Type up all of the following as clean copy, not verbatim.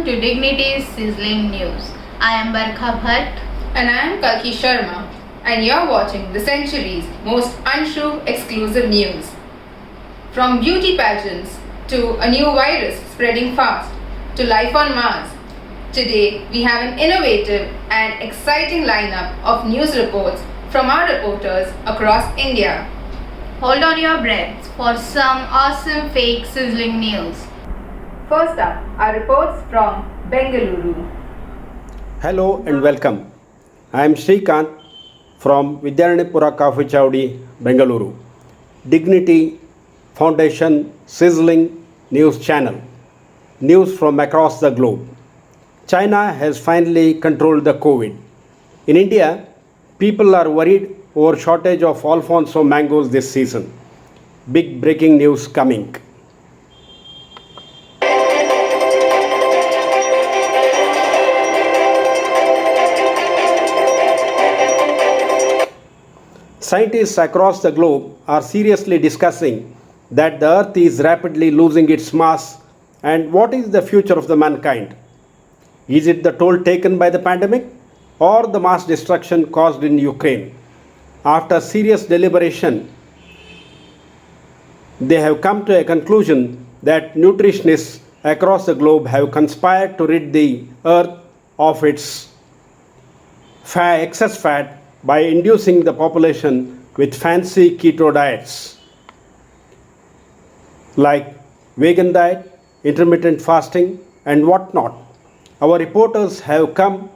to Dignity's Sizzling News. I am Barkha Bhatt. And I am Kalki Sharma. And you're watching the century's most untrue exclusive news. From beauty pageants to a new virus spreading fast to life on Mars, today we have an innovative and exciting lineup of news reports from our reporters across India. Hold on your breaths for some awesome fake sizzling news. First up are reports from Bengaluru. Hello and welcome. I am Srikanth from Vidyanipura Coffee Chowdi, Bengaluru. Dignity Foundation Sizzling News Channel. News from across the globe. China has finally controlled the COVID. In India, people are worried over shortage of Alfonso mangoes this season. Big breaking news coming. Scientists across the globe are seriously discussing that the earth is rapidly losing its mass and what is the future of the mankind. Is it the toll taken by the pandemic or the mass destruction caused in Ukraine? After serious deliberation, they have come to a conclusion that nutritionists across the globe have conspired to rid the earth of its excess fat by inducing the population with fancy keto diets like vegan diet, intermittent fasting, and whatnot. Our reporters have come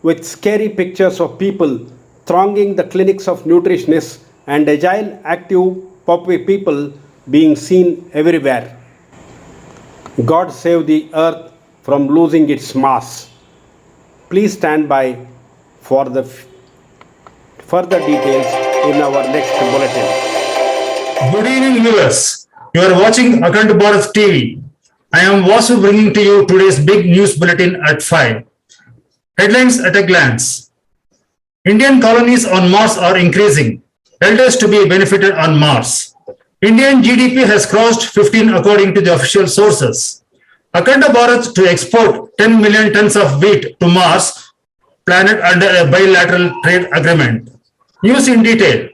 with scary pictures of people thronging the clinics of nutritionists and agile, active puppy people being seen everywhere. God save the earth from losing its mass. Please stand by for the further details in our next bulletin. Good evening, viewers. You are watching Akhand Bharat TV. I am Vasu bringing to you today's big news bulletin at 5. Headlines at a glance. Indian colonies on Mars are increasing. Elders to be benefited on Mars. Indian GDP has crossed 15 according to the official sources. Akhand Bharat to export 10 million tons of wheat to Mars planet under a bilateral trade agreement. News in detail.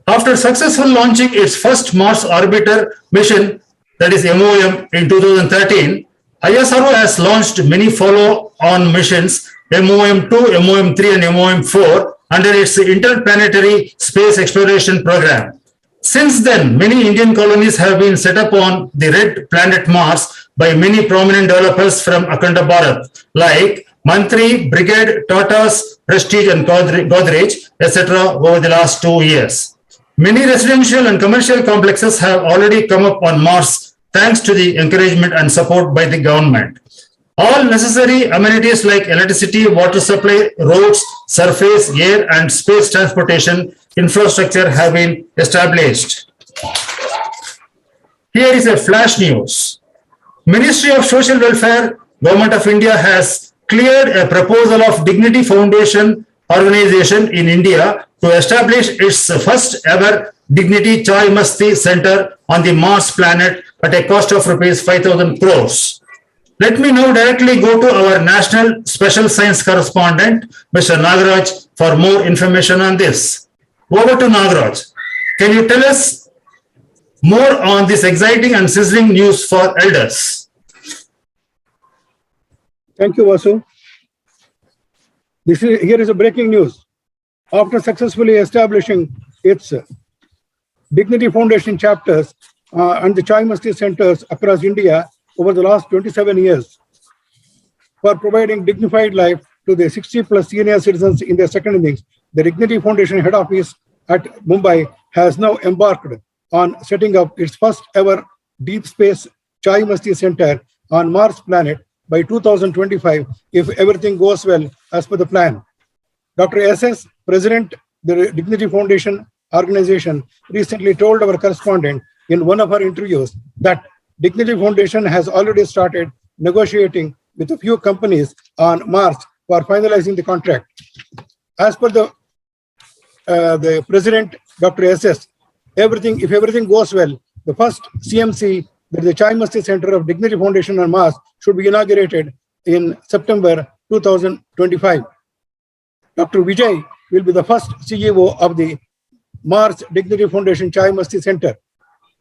After successfully launching its first Mars orbiter mission, that is MOM, in 2013, ISRO has launched many follow-on missions, MOM-2, MOM-3 and MOM-4, under its Interplanetary Space Exploration Program. Since then, many Indian colonies have been set up on the red planet Mars by many prominent developers from Akhand Bharat, like Mantri, Brigade, Tatas, Prestige and Godrej, etc. over the last 2 years. Many residential and commercial complexes have already come up on Mars thanks to the encouragement and support by the government. All necessary amenities like electricity, water supply, roads, surface, air and space transportation infrastructure have been established. Here is a flash news. Ministry of Social Welfare, Government of India has cleared a proposal of Dignity Foundation organization in India to establish its first ever Dignity Chai Masti Centre on the Mars planet at a cost of rupees 5,000 crores. Let me now directly go to our national special science correspondent, Mr. Nagaraj, for more information on this. Over to Nagaraj. Can you tell us more on this exciting and sizzling news for elders? Thank you, Vasu. Here is a breaking news. After successfully establishing its Dignity Foundation chapters and the Chai Masti Centres across India over the last 27 years for providing dignified life to the 60+ senior citizens in their second innings, the Dignity Foundation head office at Mumbai has now embarked on setting up its first ever deep space Chai Masti Centre on Mars planet by 2025 if everything goes well as per the plan. Dr. SS, President, the Dignity Foundation organization, recently told our correspondent in one of her interviews that Dignity Foundation has already started negotiating with a few companies on Mars for finalizing the contract. As per the President, Dr. SS, if everything goes well, the first CMC, that is the Chai Masti Center of Dignity Foundation on Mars, should be inaugurated in September 2025. Dr. Vijay will be the first CEO of the Mars Dignity Foundation Chai Masti Center.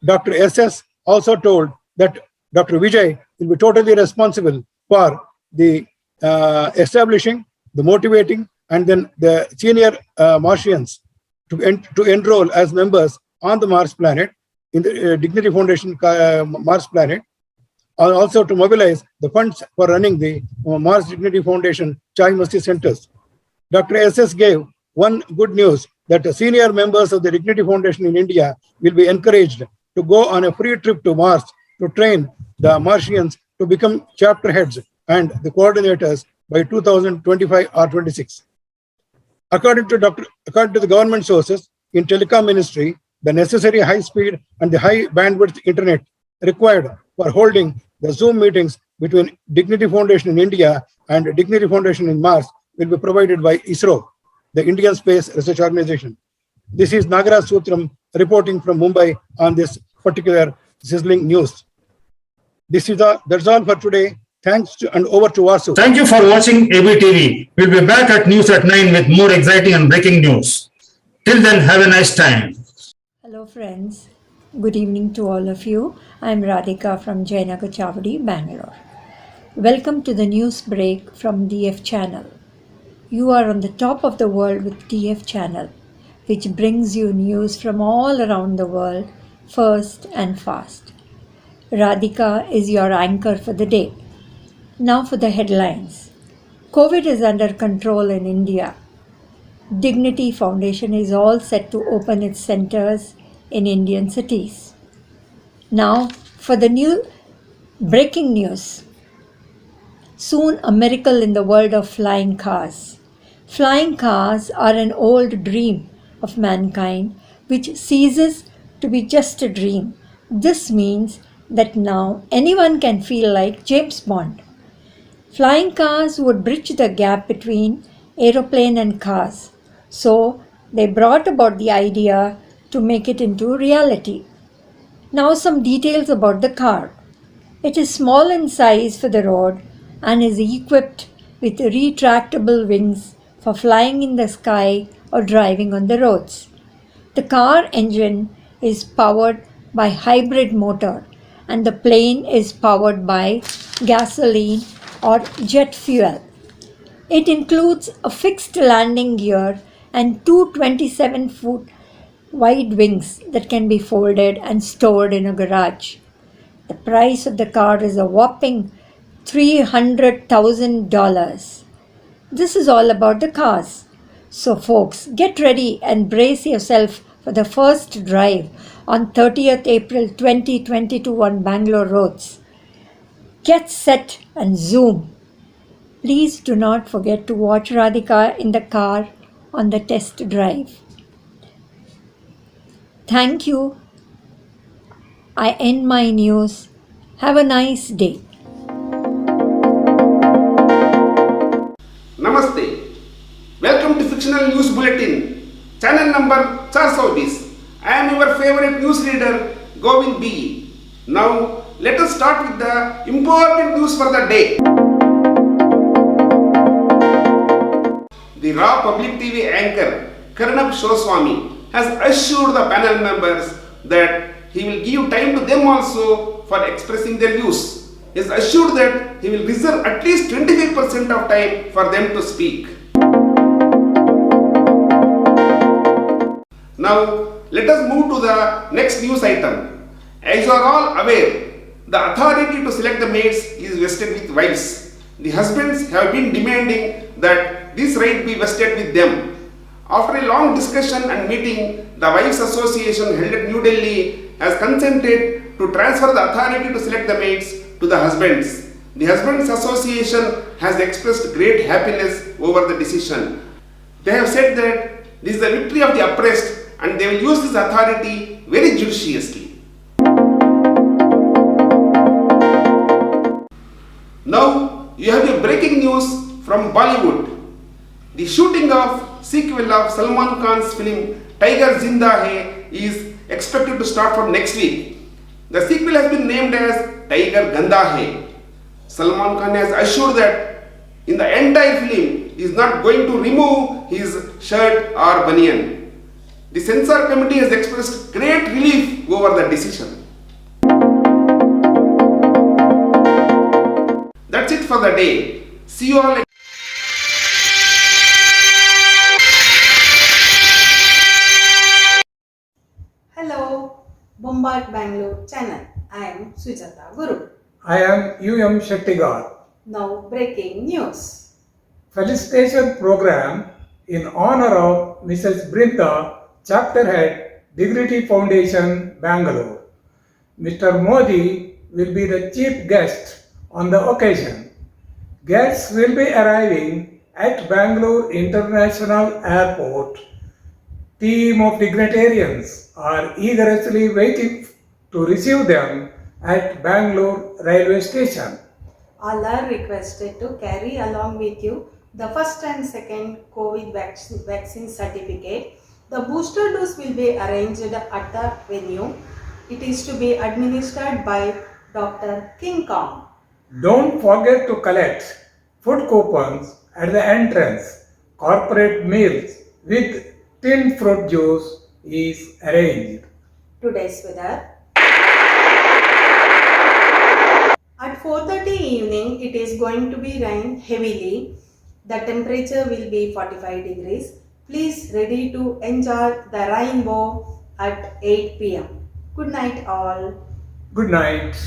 Dr. SS also told that Dr. Vijay will be totally responsible for the establishing, the motivating, and then the senior Martians to enroll as members on the Mars planet in the Dignity Foundation Mars planet, and also to mobilize the funds for running the Mars Dignity Foundation Chai Masti Centres. Dr. SS gave one good news that the senior members of the Dignity Foundation in India will be encouraged to go on a free trip to Mars to train the Martians to become chapter heads and the coordinators by 2025 or 26. According to the government sources in telecom ministry, the necessary high speed and the high bandwidth internet required for holding the Zoom meetings between Dignity Foundation in India and Dignity Foundation in Mars will be provided by ISRO, the Indian Space Research Organization. This is Nagaraj Sutram reporting from Mumbai on this particular sizzling news. That's all for today. Thanks and over to Vasu. Thank you for watching ABTV. We'll be back at news at 9 with more exciting and breaking news. Till then, have a nice time. Hello friends, good evening to all of you. I am Radhika from Jainagar Chavadi, Bangalore. Welcome to the news break from DF channel. You are on the top of the world with DF channel, which brings you news from all around the world first and fast. Radhika is your anchor for the day. Now for the headlines. COVID is under control in India. Dignity Foundation is all set to open its centers in Indian cities. Now for the new breaking news. Soon a miracle in the world of flying cars. Flying cars are an old dream of mankind which ceases to be just a dream. This means that now anyone can feel like James Bond. Flying cars would bridge the gap between aeroplane and cars. So they brought about the idea to make it into reality. Now some details about the car. It is small in size for the road and is equipped with retractable wings for flying in the sky or driving on the roads. The car engine is powered by hybrid motor and the plane is powered by gasoline or jet fuel. It includes a fixed landing gear and two 27-foot wide wings that can be folded and stored in a garage. The price of the car is a whopping $300,000. This is all about the cars. So folks, get ready and brace yourself for the first drive on 30th April 2022 on Bangalore roads. Get set and zoom. Please do not forget to watch Radhika in the car on the test drive. Thank you. I end my news. Have a nice day. Namaste. Welcome to Fictional News Bulletin, channel number 420. I am your favorite news reader, Govind B. Now, let us start with the important news for the day. The Raw Public TV anchor, Karnab Shoswami, has assured the panel members that he will give time to them also for expressing their views. He has assured that he will reserve at least 25% of time for them to speak. Now, let us move to the next news item. As you are all aware, the authority to select the maids is vested with wives. The husbands have been demanding that this right be vested with them. After a long discussion and meeting, the Wives Association held at New Delhi has consented to transfer the authority to select the maids to the husbands. The Husbands Association has expressed great happiness over the decision. They have said that this is the victory of the oppressed and they will use this authority very judiciously. Now you have a breaking news from Bollywood. The shooting of sequel of Salman Khan's film Tiger Zinda Hai is expected to start from next week. The sequel has been named as Tiger Ganda Hai. Salman Khan has assured that in the entire film he is not going to remove his shirt or banyan. The censor committee has expressed great relief over the decision. That's it for the day. See you all. Hello, Bombard Bangalore channel. I am Sujata Guru. I am UM Shettigar. Now breaking news. Felicitation program in honor of Mrs. Brinda, Chapter Head, Dignity Foundation, Bangalore. Mr. Modi will be the chief guest on the occasion. Guests will be arriving at Bangalore International Airport. Team of dignitarians are eagerly waiting to receive them at Bangalore railway station. All are requested to carry along with you the first and second COVID vaccine certificate. The booster dose will be arranged at the venue. It is to be administered by Dr. King Kong. Don't forget to collect food coupons at the entrance. Corporate meals with tinned fruit juice is arranged. Today's weather. At 4:30 evening, it is going to be rain heavily. The temperature will be 45 degrees. Please ready to enjoy the rainbow at 8 p.m. Good night all. Good night.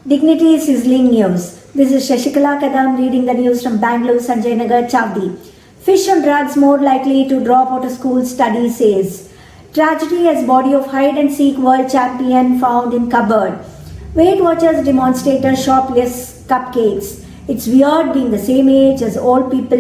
Dignity Sizzling News. This is Shashikala Kadam reading the news from Bangalore, Sanjay Nagar, Chavdi. Fish on drugs more likely to drop out of school, study says. Tragedy as body of hide and seek world champion found in cupboard. Weight Watchers demonstrator shopless cupcakes. It's weird being the same age as old people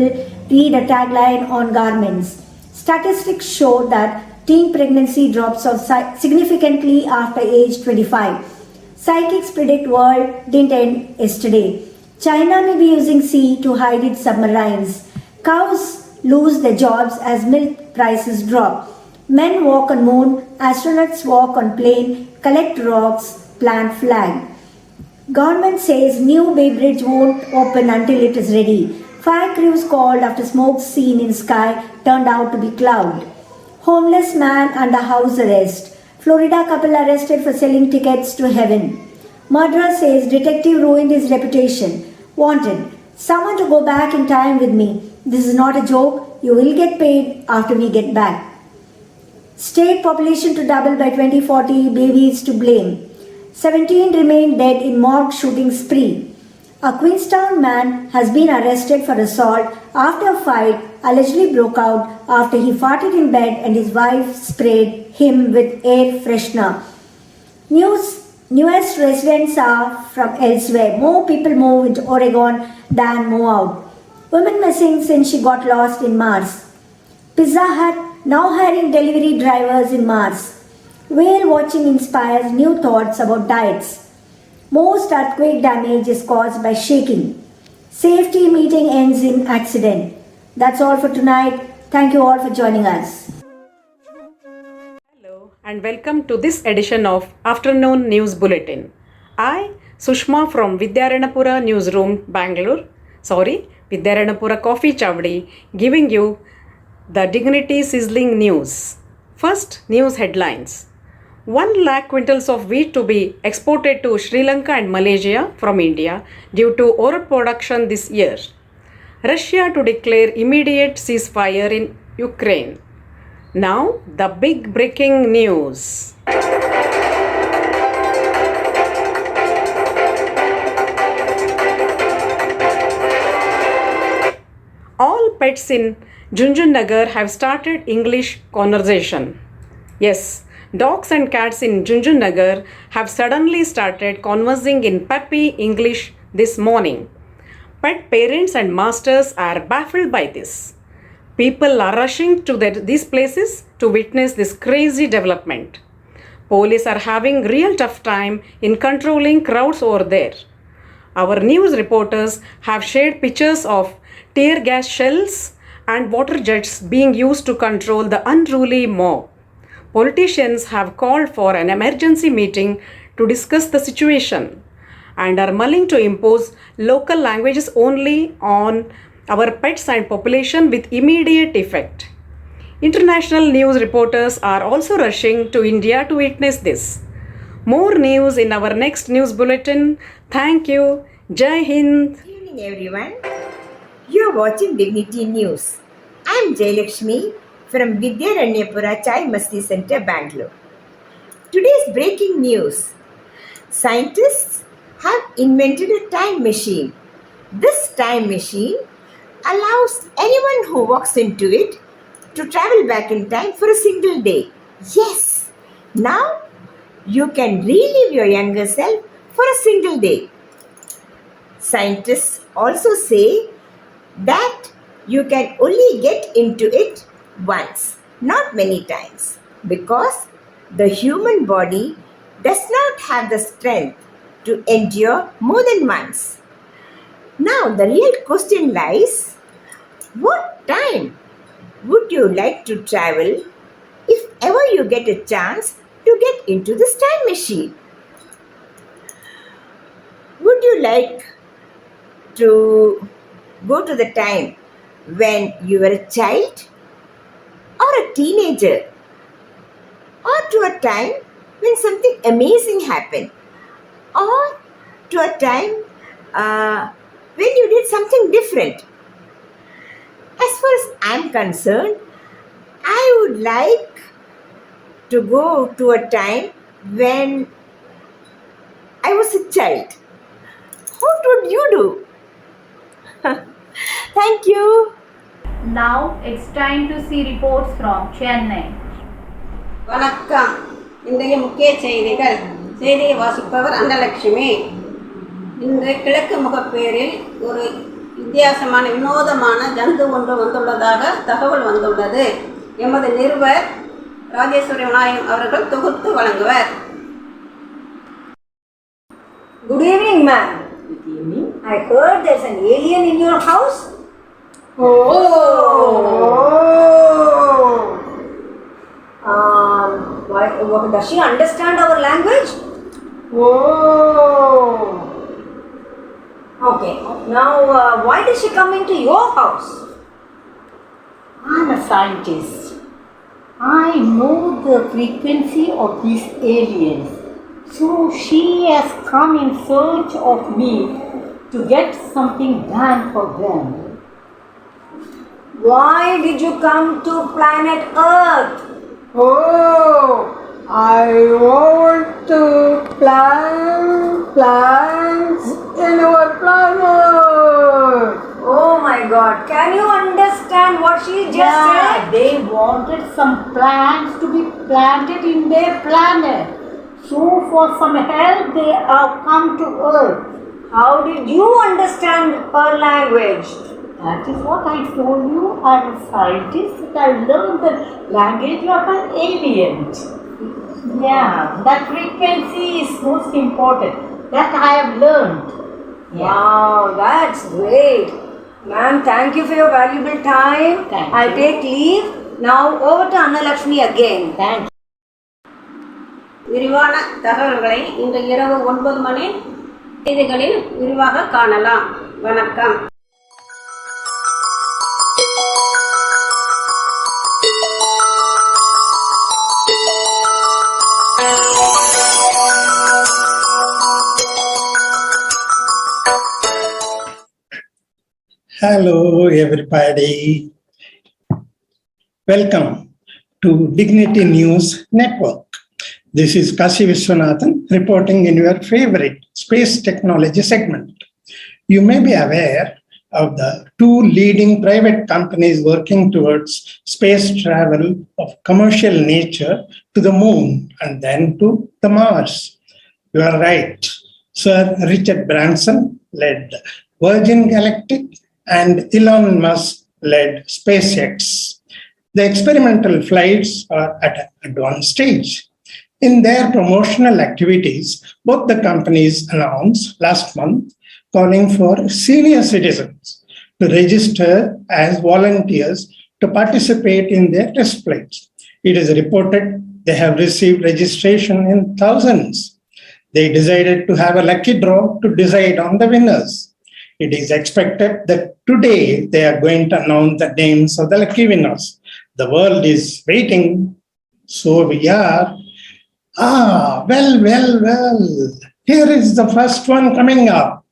read a tagline on garments. Statistics show that teen pregnancy drops off significantly after age 25. Psychics predict world didn't end yesterday. China may be using sea to hide its submarines. Cows lose their jobs as milk prices drop. Men walk on moon, astronauts walk on plane, collect rocks, plant flag. Government says new Bay Bridge won't open until it is ready. Fire crews called after smoke seen in sky turned out to be cloud. Homeless man under house arrest. Florida couple arrested for selling tickets to heaven. Murderer says detective ruined his reputation. Wanted. Someone to go back in time with me. This is not a joke. You will get paid after we get back. State population to double by 2040. Babies to blame. 17 remain dead in morgue shooting spree. A Queenstown man has been arrested for assault after a fight allegedly broke out after he farted in bed and his wife sprayed him with air freshener. Newest residents are from elsewhere. More people move into Oregon than move out. Woman missing since she got lost in Mars. Pizza Hut now hiring delivery drivers in Mars. Whale watching inspires new thoughts about diets. Most earthquake damage is caused by shaking. Safety meeting ends in accident. That's all for tonight. Thank you all for joining us. Hello and welcome to this edition of Afternoon News Bulletin. I, Sushma from Vidyaranapura Newsroom, Bangalore, Vidyaranapura Coffee Chavdi, giving you the Dignity Sizzling News. First, news headlines. 1 lakh quintals of wheat to be exported to Sri Lanka and Malaysia from India due to overproduction this year. Russia to declare immediate ceasefire in Ukraine. Now, the big breaking news. All pets in Junjun Nagar have started English conversation. Yes, dogs and cats in Junjun Nagar have suddenly started conversing in puppy English this morning. Pet parents and masters are baffled by this. People are rushing to these places to witness this crazy development. Police are having real tough time in controlling crowds over there. Our news reporters have shared pictures of tear gas shells and water jets being used to control the unruly mob. Politicians have called for an emergency meeting to discuss the situation and are mulling to impose local languages only on our pets and population with immediate effect. International news reporters are also rushing to India to witness this. More news in our next news bulletin. Thank you. Jai Hind. Good evening, everyone. You are watching Dignity News. I am Jayalakshmi from Vidyaranyapura Chai Masti Centres, Bangalore. Today's breaking news. Scientists have invented a time machine. This time machine allows anyone who walks into it to travel back in time for a single day. Yes, now you can relive your younger self for a single day. Scientists also say that you can only get into it once, not many times, because the human body does not have the strength to endure more than once. Now, the real question lies, what time would you like to travel if ever you get a chance to get into this time machine? Would you like to go to the time when you were a child or a teenager, or to a time when something amazing happened, or to a time when you did something different? As far as I'm concerned, I would like to go to a time when I was a child. What would you do? Thank you. Now it's time to see reports from Chennai. வணக்கம். இன்றைய முக்கிய செய்திகள். செய்தியை வாசிப்பவர் அன்னலட்சுமி. இன்று கிழக்கு முகப்பேரில் ஒரு வித்தியாசமான வினோதமான ஜந்து ஒன்று வந்துள்ளதாக தகவல் வந்துள்ளது. எமது நிருபர் ராஜேஸ்வரி விநாயகம் அவர்கள் தொகுத்து வழங்குவர். Good evening, ma'am. Good evening. I heard there's an alien in your house. Does she understand our language? Okay. Now, why does she come into your house? I'm a scientist. I know the frequency of these aliens. So she has come in search of me to get something done for them. Why did you come to planet Earth? I want to plant plants in our planet. Oh my God, can you understand what she just said? They wanted some plants to be planted in their planet. So for some help they have come to Earth. How did you understand her language? That is what I told you. I'm a scientist. I learned the language of an alien. Yeah, that frequency is most important. That I have learned. Yeah. Wow, that's great. Ma'am, thank you for your valuable time. I'll take leave. Now over to Annalakshmi again. Thank you. விரிவான தகவல்களை இன்று இரவு 9 மணி செய்திகளில் விரிவாக காணலாம். வணக்கம். Hello, everybody. Welcome to Dignity News Network. This is Kasi Viswanathan reporting in your favorite space technology segment. You may be aware of the two leading private companies working towards space travel of commercial nature to the moon and then to the Mars. You are right. Sir Richard Branson led Virgin Galactic and Elon Musk led SpaceX. The experimental flights are at an advanced stage. In their promotional activities, both the companies announced last month calling for senior citizens to register as volunteers to participate in their test flights. It is reported they have received registration in thousands. They decided to have a lucky draw to decide on the winners. It is expected that today they are going to announce the names of the lucky winners. The world is waiting, so we are. Well. Here is the first one coming up.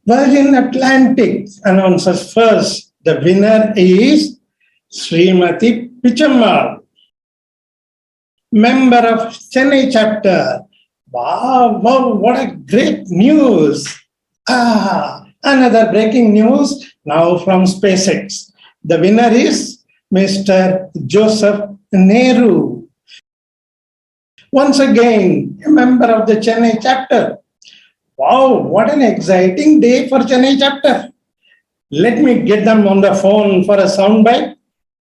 Virgin Atlantic announces first. The winner is Srimati Pichammal, member of Chennai chapter. Wow, what a great news. Another breaking news now from SpaceX. The winner is Mr. Joseph Nehru. Once again, a member of the Chennai chapter. Wow, what an exciting day for Chennai chapter. Let me get them on the phone for a soundbite.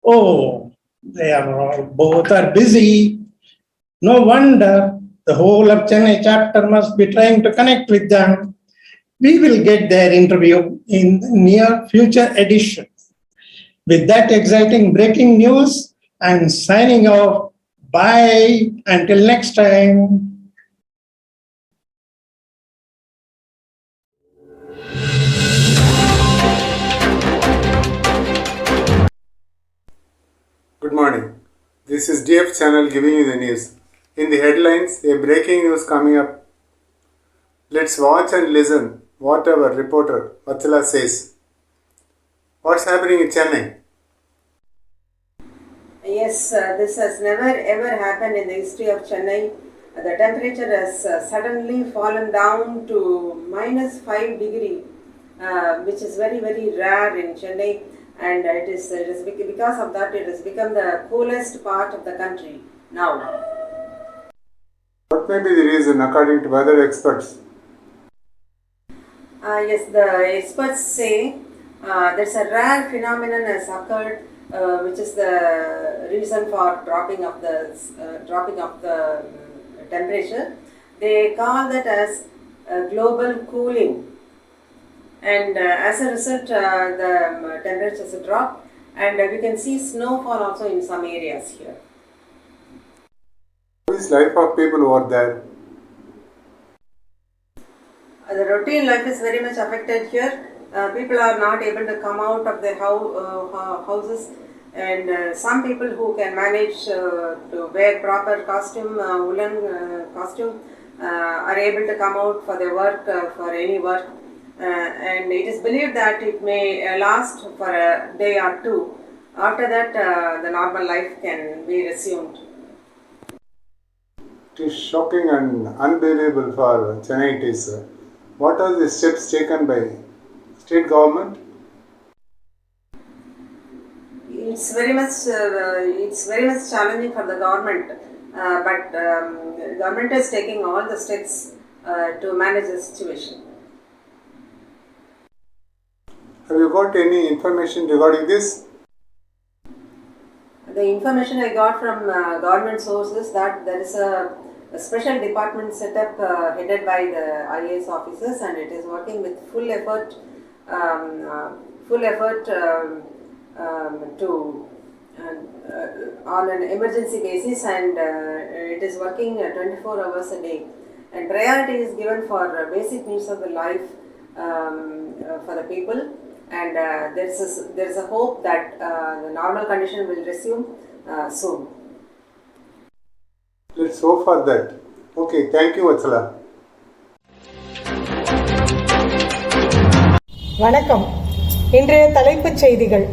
Oh, both are busy. No wonder the whole of Chennai chapter must be trying to connect with them. We will get their interview in the near future edition. With that exciting breaking news, I'm signing off. Bye. Until next time. Good morning. This is DF channel giving you the news. In the headlines, a breaking news coming up. Let's watch and listen what our reporter Vatsala says. What's happening in Chennai? Yes, this has never ever happened in the history of Chennai. The temperature has suddenly fallen down to -5 degree, which is very rare in Chennai, and it is because of that it has become the coolest part of the country now. What may be the reason according to weather experts? Yes, the experts say there's a rare phenomenon has occurred, which is the reason for dropping of the temperature. They call that as global cooling, and as a result, the temperatures drop, and we can see snowfall also in some areas here. How is life of people over there? The routine life is very much affected here. People are not able to come out of their houses, and some people who can manage to wear proper costume, woolen costume, are able to come out for their work, for any work, and it is believed that it may last for a day or two. After that, the normal life can be resumed. It is shocking and unbelievable for Chennai. It is. What are the steps taken by state government? It's very much challenging for the government, but government is taking all the steps to manage the situation. Have you got any information regarding this? The information I got from government sources that there is a special department set up headed by the IAS officers, and it is working with full effort on an emergency basis, and it is working 24 hours a day, and priority is given for basic needs of the life for the people, and there is a hope that the normal condition will resume soon. Let's hope for that. Okay, thank you, Vatsala. வணக்கம். இன்றைய தலைப்புச் செய்திகள்.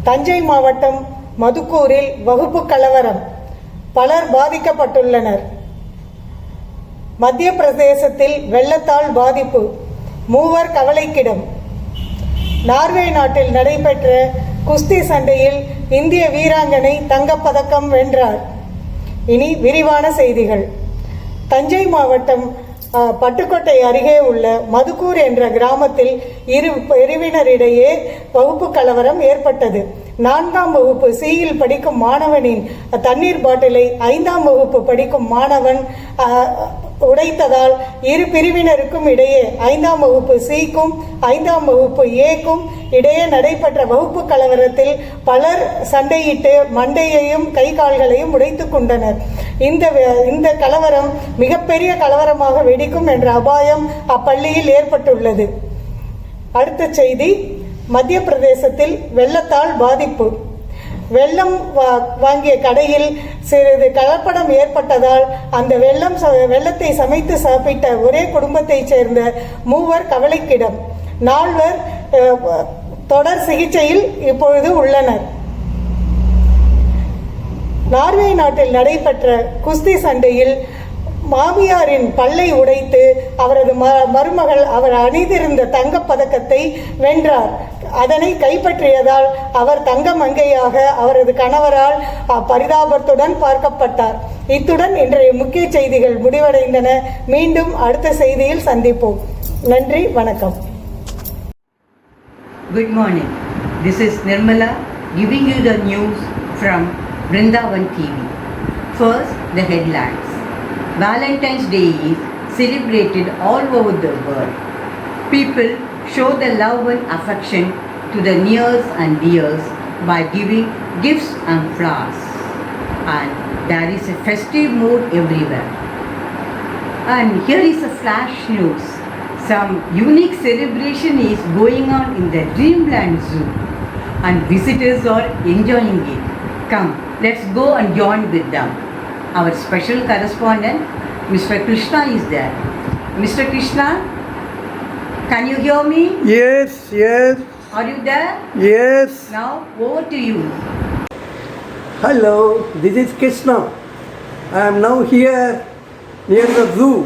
தஞ்சை மாவட்டம் மதுக்கூரில் வகுப்பு கலவரம், பலர் பாதிக்கப்பட்டுள்ளனர். மத்திய பிரதேசத்தில் வெள்ளத்தால் பாதிப்பு, 3 கவலைக்கிடம். நார்வே நாட்டில் நடைபெற்ற குஸ்தி சண்டையில் இந்திய வீராங்கனை தங்கப்பதக்கம் வென்றார். இனி விரிவான செய்திகள். தஞ்சை மாவட்டம் பட்டுக்கோட்டை அருகே உள்ள மதுக்கூர் என்ற கிராமத்தில் இரு பிரிவினரிடையே வகுப்பு கலவரம் ஏற்பட்டது. 4ஆம் வகுப்பு சியில் படிக்கும் மாணவனின் தண்ணீர் பாட்டிலை 5ஆம் வகுப்பு படிக்கும் மாணவன் உடைத்ததால் இரு பிரிவினருக்கும் இடையே 5ஆம் வகுப்பு சிக்கும் 5ஆம் வகுப்பு ஏக்கும் இடையே நடைபெற்ற வகுப்பு கலவரத்தில் பலர் சண்டையிட்டு மண்டையையும் கை கால்களையும் உடைத்துக் கொண்டனர். இந்த கலவரம் மிகப்பெரிய கலவரமாக வெடிக்கும் என்ற அபாயம் அப்பள்ளியில் ஏற்பட்டுள்ளது. அடுத்த செய்தி, மத்திய பிரதேசத்தில் வெள்ளத்தால் பாதிப்பு. வெள்ளம் வாங்கிய கடையில் சிறிது கலப்படம் ஏற்பட்டதால் அந்த வெள்ளத்தை சமைத்து சாப்பிட்ட ஒரே குடும்பத்தைச் சேர்ந்த 3 கவலைக்கிடம். 4 தொடர் சிகிச்சையில் இப்பொழுது உள்ளனர். நார்வே நாட்டில் நடைபெற்ற குஸ்தி சண்டையில் மாமியாரின் பல்லை உடைத்து அவரது மருமகள் அவர் அணிந்திருந்த தங்கப்பதக்கத்தை வென்றார். அதனை கைப்பற்றியதால் அவர் தங்க மங்கையாக அவரது கணவரால் பரிதாபத்துடன் பார்க்கப்பட்டார். இத்துடன் இன்றைய முக்கிய செய்திகள் முடிவடைந்தன. மீண்டும் அடுத்த செய்தியில் சந்திப்போம். நன்றி, வணக்கம். Good morning. This is Nirmala giving you the news from Vrindavan TV. First, the headlines. Valentine's Day is celebrated all over the world. People show their love and affection to the nears and dears by giving gifts and flowers. And there is a festive mood everywhere. And here is a flash news. Some unique celebration is going on in the Dreamland Zoo and visitors are enjoying it. Come, let's go and join with them. Our special correspondent, Mr. Krishna, is there. Mr. Krishna, can you hear me? Yes. Are you there? Yes. Now, over to you. Hello, this is Krishna. I am now here near the zoo.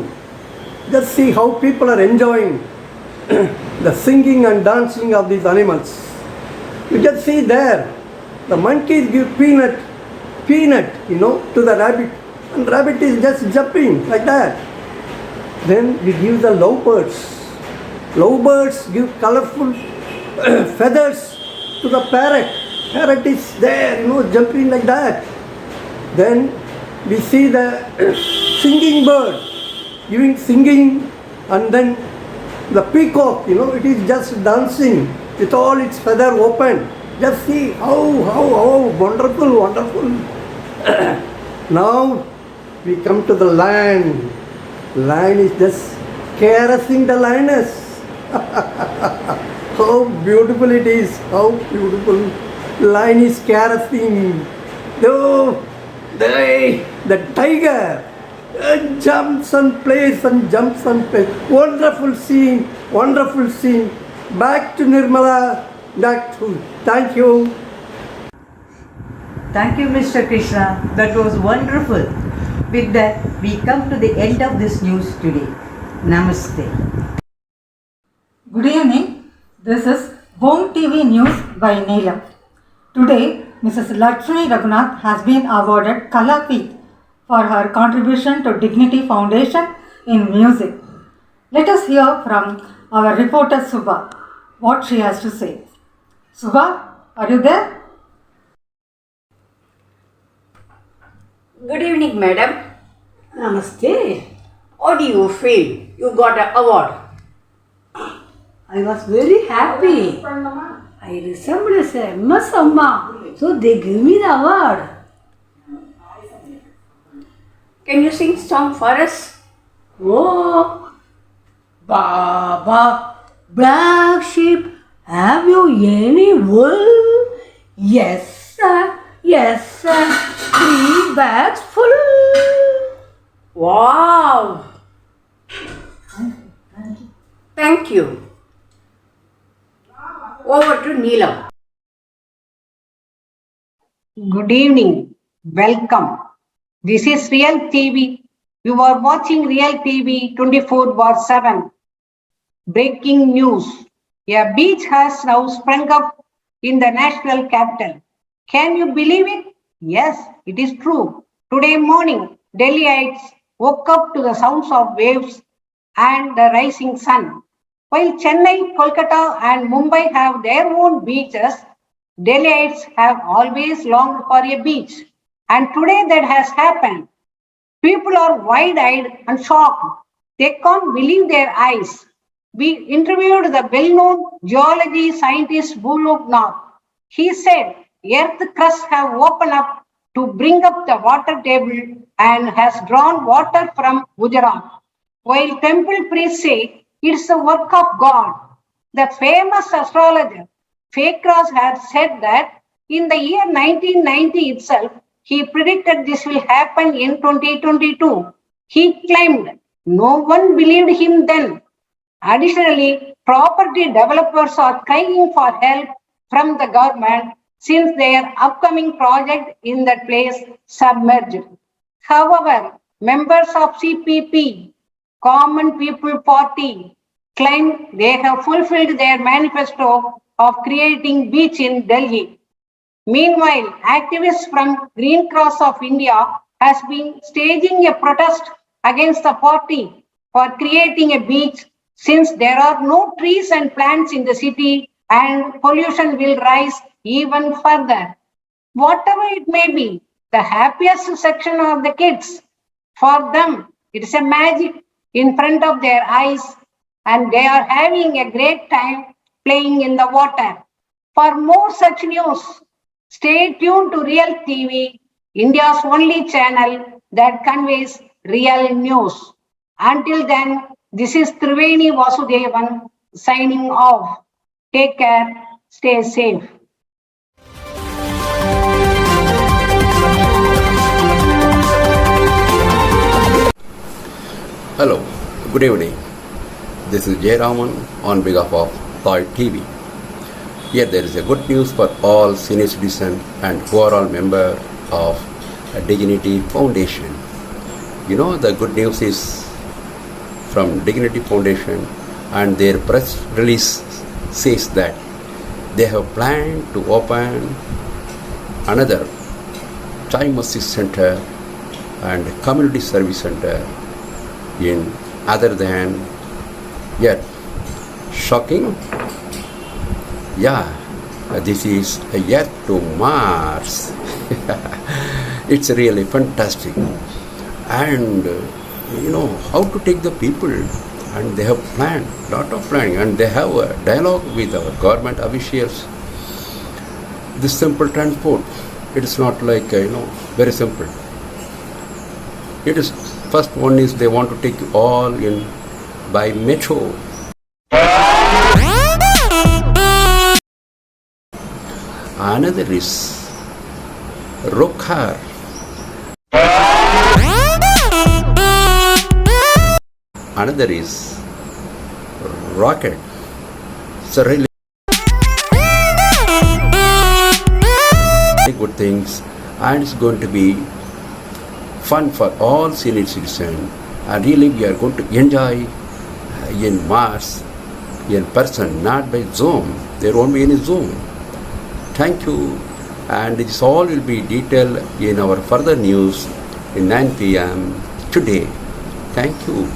Just see how people are enjoying the singing and dancing of these animals. You just see there, the monkeys give peanut, to the rabbit, and rabbit is just jumping like that. Then we give the lovebirds. Lovebirds give colorful feathers to the parrot. Parrot is there, jumping like that. Then we see the singing bird giving singing, and then the peacock, it is just dancing with all its feather open. Just see how wonderful. Now we come to the lion. Lion is just caressing the lioness. How beautiful it is, how beautiful. Lion is caressing. The tiger jumps and plays. Wonderful scene. Back to Nirmala. Thank you. Thank you, Mr. Krishna. That was wonderful. With that, we come to the end of this news today. Namaste. Good evening. This is Home TV News by Neelam. Today, Mrs. Lakshmi Raghunath has been awarded Kalapeet for her contribution to Dignity Foundation in music. Let us hear from our reporter Subha what she has to say. Subha, are you there? Good evening, madam. Namaste. How do you feel? You got an award. I was very happy. I resembled as a MS Amma, so they gave me the award. Can you sing song for us? Oh, Baba, black sheep, have you any wool? Yes, sir. 3 bags full. Wow. Thank you. Over to Neelam. Good evening. Welcome. This is Real TV. You are watching Real TV 24/7. Breaking news. A beach has now sprung up in the national capital. Can you believe it? Yes, it is true. Today morning, Delhiites woke up to the sounds of waves and the rising sun. While Chennai, Kolkata and Mumbai have their own beaches, Delhiites have always longed for a beach, and today that has happened. People are wide-eyed and shocked. They can't believe their eyes. We interviewed the well-known geology scientist Bulognath. He said Earth crust have opened up to bring up the water table and has drawn water from Gujarat. While temple priests say it's the work of God, the famous astrologer Fakras had said that in the year 1990 itself, he predicted this will happen in 2022. He claimed no one believed him then. Additionally, property developers are crying for help from the government since their upcoming project in that place submerged. However, members of CPP, Common People Party, claim they have fulfilled their manifesto of creating beach in Delhi. Meanwhile, activists from Green Cross of India has been staging a protest against the party for creating a beach since there are no trees and plants in the city and pollution will rise even further. Whatever it may be, the happiest section are the kids. For them, it's a magic in front of their eyes and they are having a great time playing in the water. For more such news, stay tuned to Real TV, India's only channel that conveys real news. Until then, this is Triveni Vasudevan signing off. Take care, stay safe. Hello, good evening. This is Jayaraman on behalf of Thai TV. Here there is a good news for all senior citizens and who are all members of Dignity Foundation. You know, the good news is from Dignity Foundation, and their press release says that they have planned to open another Chai Masti Center and Community Service Center in other than yet shocking. Yeah, this is a yet to Mars. It's really fantastic. And you know how to take the people, and they have planned, lot of planning, and they have a dialogue with our government officials. This simple transport, it is not like very simple. It is first one is they want to take you all in by metro. Another is rock. Another is rocket. So really good things, and it's going to be fun for all senior citizens, and really we are going to enjoy in Mars in person, not by Zoom. There won't be any Zoom. Thank you, and this all will be detailed in our further news in 9 p.m. today. Thank you.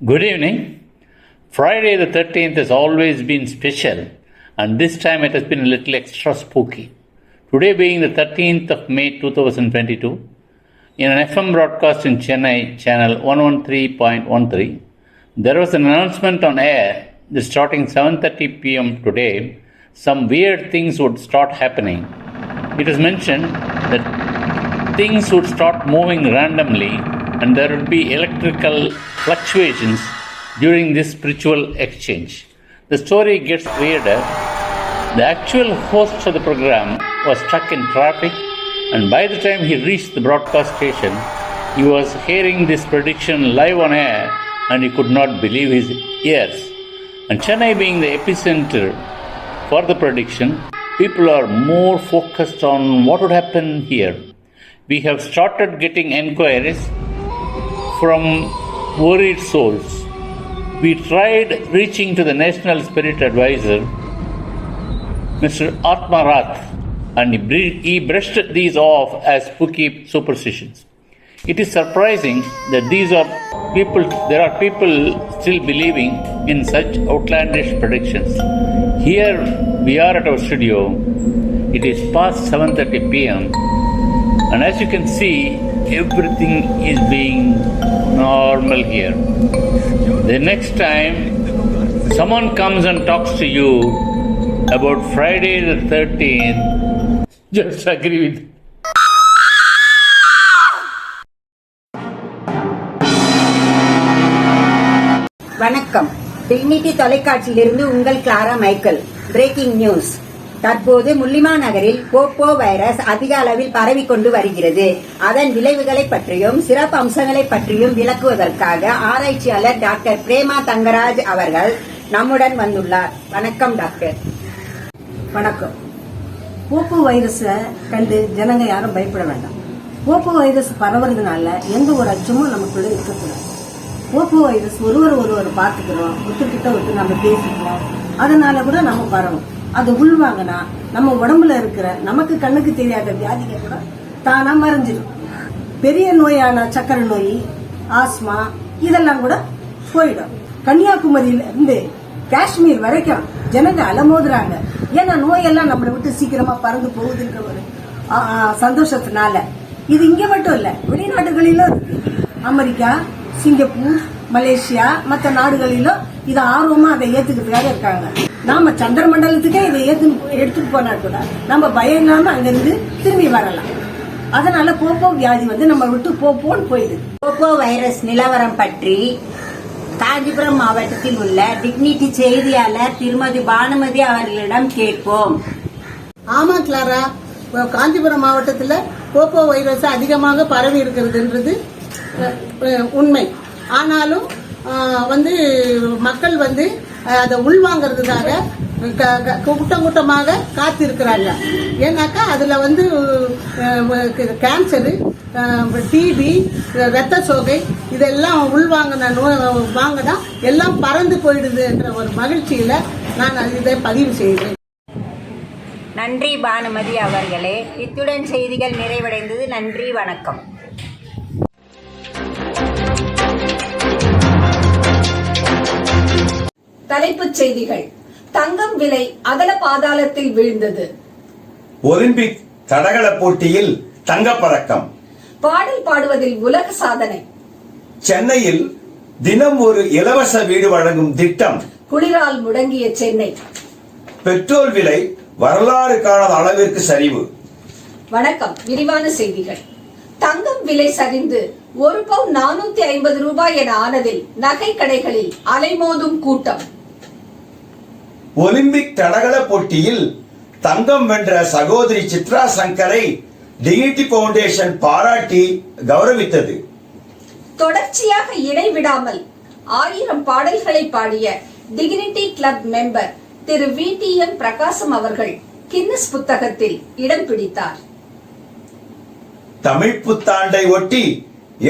Good evening. Friday the 13th has always been special, and this time it has been a little extra spooky. Today being the 13th of May 2022, in an FM broadcast in Chennai, channel 113.13, there was an announcement on air that starting 7:30 p.m. today, some weird things would start happening. It was mentioned that things would start moving randomly and there would be electrical fluctuations during this spiritual exchange. The story gets weirder. The actual host of the program was stuck in traffic, and by the time he reached the broadcast station, he was hearing this prediction live on air and he could not believe his ears. And Chennai being the epicenter for the prediction, people are more focused on what would happen here. We have started getting enquiries from worried souls. We tried reaching to the National Spirit Advisor, Mr. Atmarath, and he brushed these off as spooky superstitions. It is surprising that there are people still believing in such outlandish predictions. Here we are at our studio. It is past 7:30 p.m. and as you can see, everything is being normal here. The next time someone comes and talks to you about Friday the 13th, just agree with வணக்கம். Dignity தொலைக்காட்சியிலிருந்து உங்கள் Clara Michael. Breaking news. தற்போது முல்லிமா நகரில் போப்போ virus அதிக அளவில் பரவிக்கொண்டு வருகிறது. அதன் விளைவுகளை பற்றியும் சிறப்பு அம்சங்களை பற்றியும் விளக்குவதற்காக ஆராய்ச்சியாளர் டாக்டர் பிரேமா தங்கராஜ் அவர்கள் நம்முடன் வந்துள்ளார். வணக்கம் டாக்டர். வணக்கம். போப்போ வைரஸை கண்டு ஜனங்க யாரும் பயப்பட வேண்டாம். போப்போ வைரஸ் பரவுறதுனால எந்த ஒரு அச்சமும் நமக்குள்ள இருக்கக்கூடாது. போப்போ வைரஸ் ஒருவர் பார்த்துக்கிறோம், ஒருத்தர் நம்ம பேசிக்கிறோம், அதனால கூட நம்ம பரவும். அது உள்வாங்கன்னா நம்ம உடம்புல இருக்கிற நமக்கு கண்ணுக்கு தெரியாத வியாதிகள் கூட தானா மறைஞ்சிடும். பெரிய நோயான சக்கரை நோய், ஆஸ்மா இதெல்லாம் கூட போயிடும். கன்னியாகுமரியில இருந்து காஷ்மீர் வரைக்கும் ஜனங்க அலமோதுறாங்க. ஏன்னா நோயெல்லாம் நம்மளை விட்டு சீக்கிரமா பறந்து போகுதுன்ற ஒரு சந்தோஷத்தினால. இது இங்க மட்டும் இல்ல, வெளிநாடுகளிலும் இருக்கு. அமெரிக்கா, சிங்கப்பூர், மலேசியா மற்ற நாடுகளிலும் இதை ஆர்வமா அதை ஏத்துக்கிறதுக்காக இருக்காங்க. நாம சந்திர மண்டலத்துக்கே இதை எடுத்துட்டு போனா கூட நம்ம பயம் இல்லாம அங்கிருந்து திரும்பி வரலாம். அதனால போப்போ வியாதி நம்ம விட்டு போப்போன்னு போயிடுது. போப்போ வைரஸ் நிலவரம் பற்றி காஞ்சிபுரம் மாவட்டத்தில் உள்ள டிக்னிட்டி செய்தியாளர் திருமதி பானுமதி அவர்களிடம் கேட்போம். ஆமா கிளாரா, காஞ்சிபுரம் மாவட்டத்தில் போப்போ வைரஸ் அதிகமாக பரவி இருக்கிறதுன்றது உண்மை. ஆனாலும் மக்கள் அதை உள்வாங்கிறதுக்காக கூட்டமாக காத்திருக்கிறாங்க. ஏன்னாக்கா அதுல கேன்சரு, டிபி, ரத்த சோகை இதெல்லாம் வாங்கினா எல்லாம் பறந்து போயிடுது என்ற ஒரு மகிழ்ச்சியில நான் இதை பதிவு செய்கிறேன். நன்றி பானுமதி அவர்களே. இத்துடன் செய்திகள் நிறைவடைந்தது. நன்றி, வணக்கம். தலைப்புச் செய்திகள். தங்கம் விலை அகல பாதாளத்தில் வீழ்ந்தது. ஒலிம்பிக் தடகள போட்டியில் தங்கப்பதக்கம். பாடல் பாடுவதில் உலக சாதனை. சென்னையில் தினம் ஒரு இலவச வீடு வழங்கும் திட்டம். குளிரால் முடங்கிய சென்னை. பெட்ரோல் விலை வரலாறு காணாத அளவிற்கு சரிவு. வணக்கம். விரிவான செய்திகள். தங்கம் விலை சரிந்து ஒரு பவுன் 450 ரூபாய் என ஆனதில் நகை கடைகளில் அலைமோதும் கூட்டம். ஒலிம்பிக் தடகள போட்டியில் தங்கம் வென்ற சகோதரி சித்ரா சங்கரை டிக்னிட்டி பவுண்டேஷன் பாராட்டி கௌரவித்தது. தொடர்ச்சியாக இடைவிடாமல் 1000 பாடல்களை பாடிய டிக்னிட்டி கிளப் மெம்பர் திரு VTM பிரகாசம் அவர்கள் கின்னஸ் புத்தகத்தில் இடம் பிடித்தார். தமிழ் புத்தாண்டை ஒட்டி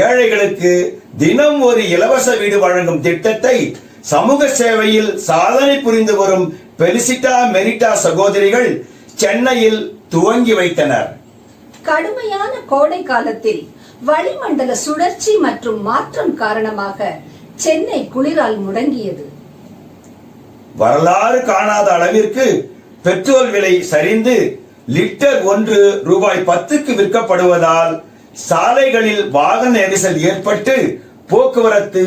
ஏழைகளுக்கு தினம் ஒரு இலவச வீடு வழங்கும் திட்டத்தை சமூக சேவையில் சாதனை புரிந்து வரும் பெலிசிட்டா மெரிட்டா சகோதரிகள் சென்னையில் துவங்கி வைத்தனர். கடுமையான கோடை காலத்தில் வளிமண்டல சுழற்சி மற்றும் மாற்றம் காரணமாக சென்னை குளிரால் முடங்கியது. வரலாறு காணாத அளவிற்கு பெட்ரோல் விலை சரிந்து லிட்டர் ரூபாய் 10க்கு விற்கப்படுவதால் சாலைகளில் வாகன நெரிசல் ஏற்பட்டு போக்குவரத்து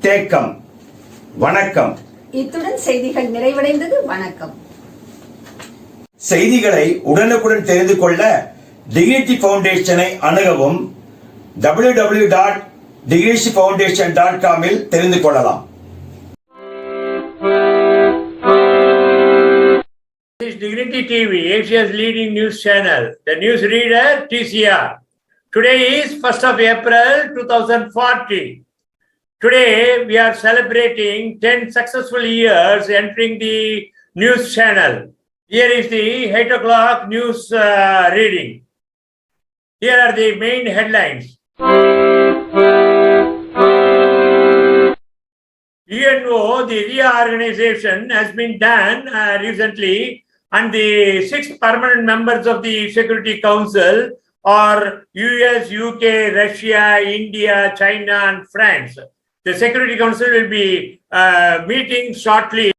தேக்கம். வணக்கம். இத்துடன் செய்திகள் நிறைவடைந்தது. வணக்கம். செய்திகளை உடனுக்குடன் தெரிந்து கொள்ள டிக்னிட்டி பவுண்டேஷனை அணுகவும் www.dignityfoundation.com இல் தெரிந்து கொள்ளலாம். This is Dignity TV, Asia's leading news channel. The news reader, TCR. Today is 1st of April 2040. Today we are celebrating 10 successful years entering the news channel. Here is the 8 o'clock news reading. Here are the main headlines. UNO, the reorganization has been done recently, and the 6 permanent members of the Security Council are US, UK, Russia, India, China, and France. The Security Council will be meeting shortly.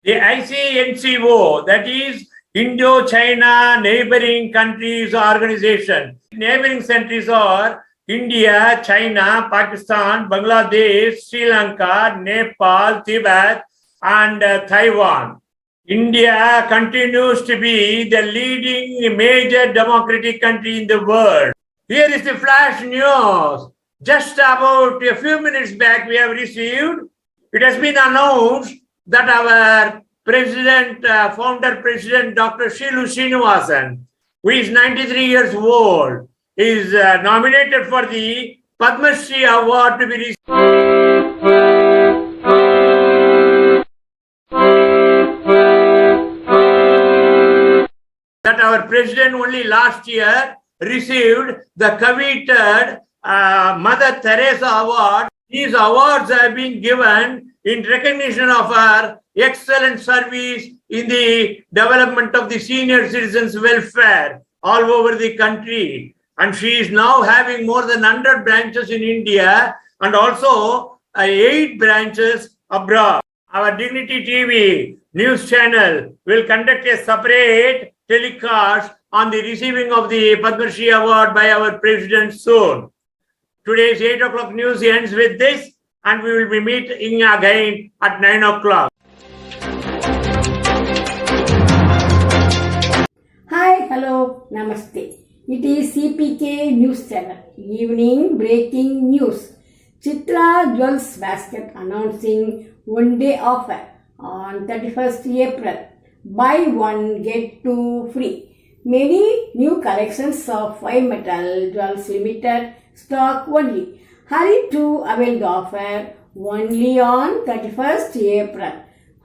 The ICNCO, that is Indo-China Neighboring Countries Organization. Neighboring countries are India, China, Pakistan, Bangladesh, Sri Lanka, Nepal, Tibet, and Taiwan. India continues to be the leading major democratic country in the world. Here is the flash news. Just about a few minutes back we have received, it has been announced that our president, founder president, Dr. Shilu Srinivasan, who is 93 years old, is nominated for the Padma Shri Award to be received. That our president only last year received the coveted Mother Teresa Award. These awards have been given in recognition of her excellent service in the development of the senior citizens' welfare all over the country. And she is now having more than 100 branches in India and also 8 branches abroad. Our Dignity TV news channel will conduct a separate telecast on the receiving of the Padma Shri Award by our president soon. Today's 8 o'clock news ends with this, and we will be meeting again at 9 o'clock. Hi, hello, namaste. It is CPK News Channel. Evening breaking news. Chitra Jewels Basket announcing one-day offer on 31st April. Buy one, get two free. Many new collections of 5 metal jewels limited stock only. Hurry to avail the offer only on 31st April.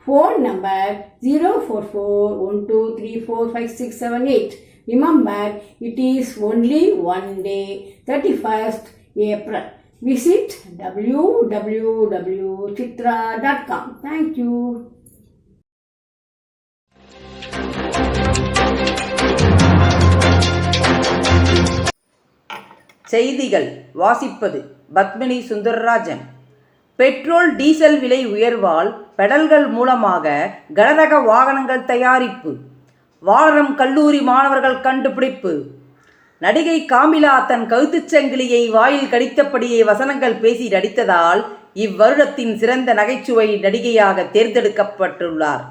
Phone number 04412345678. Remember, it is only one day, 31st April. Visit www.chitra.com. Thank you. செய்திகள் வாசிப்பது Padmini Sundararajan. Petrol diesel விலை உயர்வால் பெடல்கள் மூலமாக கனரக வாகனங்கள் தயாரிப்பு. வாளரம் கல்லூரி மாணவர்கள் கண்டுபிடிப்பு. நடிகை காமிலா தன் கழுத்துச் சங்கிலியை வாயில் கடித்தபடியே வசனங்கள் பேசி நடித்ததால் இவ்வருடத்தின் சிறந்த நகைச்சுவை நடிகையாக தேர்ந்தெடுக்கப்பட்டுள்ளார்.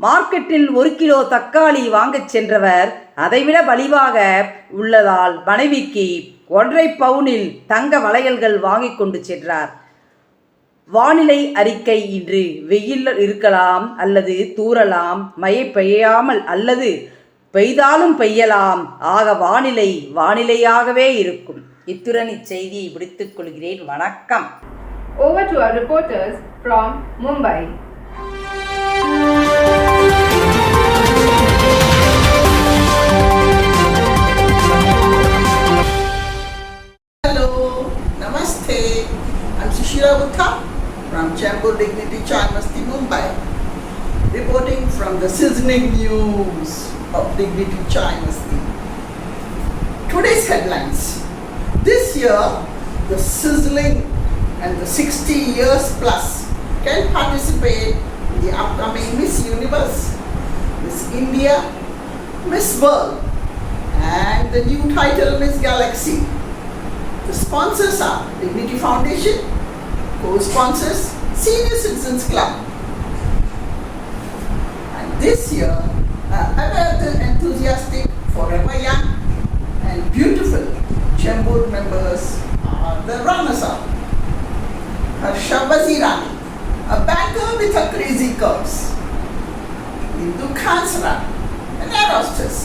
மார்க்கெட்டில் 1 கிலோ தக்காளி வாங்கச் சென்றவர் அதைவிட மலிவாக உள்ளதால் மனைவிக்கு 1.5 பவுனில் தங்க வளையல்கள் வாங்கி கொண்டு சென்றார். வானிலை அறிக்கை: இன்று வெயில் இருக்கலாம் அல்லது தூறலாம், மழை பெய்யாமல் அல்லது பெய்தாலும் பெய்யலாம். ஆக வானிலை வானிலையாகவே இருக்கும். இத்துடன் இச்செய்தியை முடித்துக் கொள்கிறேன். வணக்கம். Over to our reporters from Mumbai. Hello, Namaste. I'm Sushila Butha from Chambur Dignity Chai Masti Mumbai, reporting from the Sizzling news of Dignity Chai Masti. Today's headlines. This year, the Sizzling and the 60 years plus can participate in the upcoming Miss Universe, Miss India, Miss World, and the new title Miss Galaxy. The sponsors are Dignity Foundation, co-sponsors Senior Citizens Club. And this year, ever enthusiastic, forever young and beautiful Chambur members are the runners-up. Harsha Wazirani, a banker with her crazy curves. Indu Khansra, an air hostess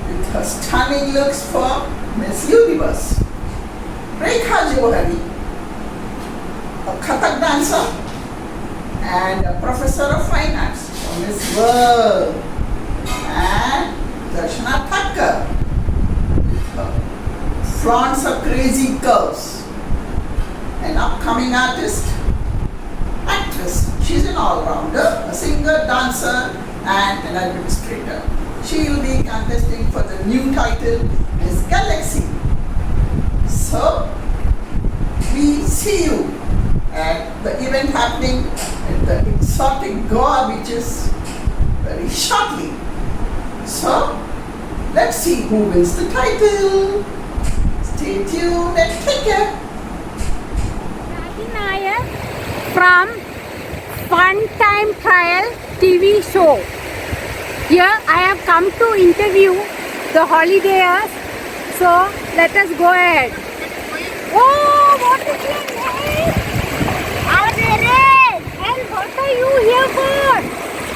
with her stunning looks for Miss Universe. Rekha Johari, a Kathak dancer and a professor of fine arts for Miss World. And Darshana Thakkar, flaunts her crazy curves. An upcoming artist, actress. She's an all-rounder, a singer, dancer and an administrator. She will be contesting for the new title Miss Galaxy. So, we see you at the event happening at the exotic Goa beaches very shortly. So, let's see who wins the title. Stay tuned and take care. From Fun Time Trial TV show. Here I have come to interview the holidayers. So let us go ahead. Oh, what is your name? Average. And what are you here for?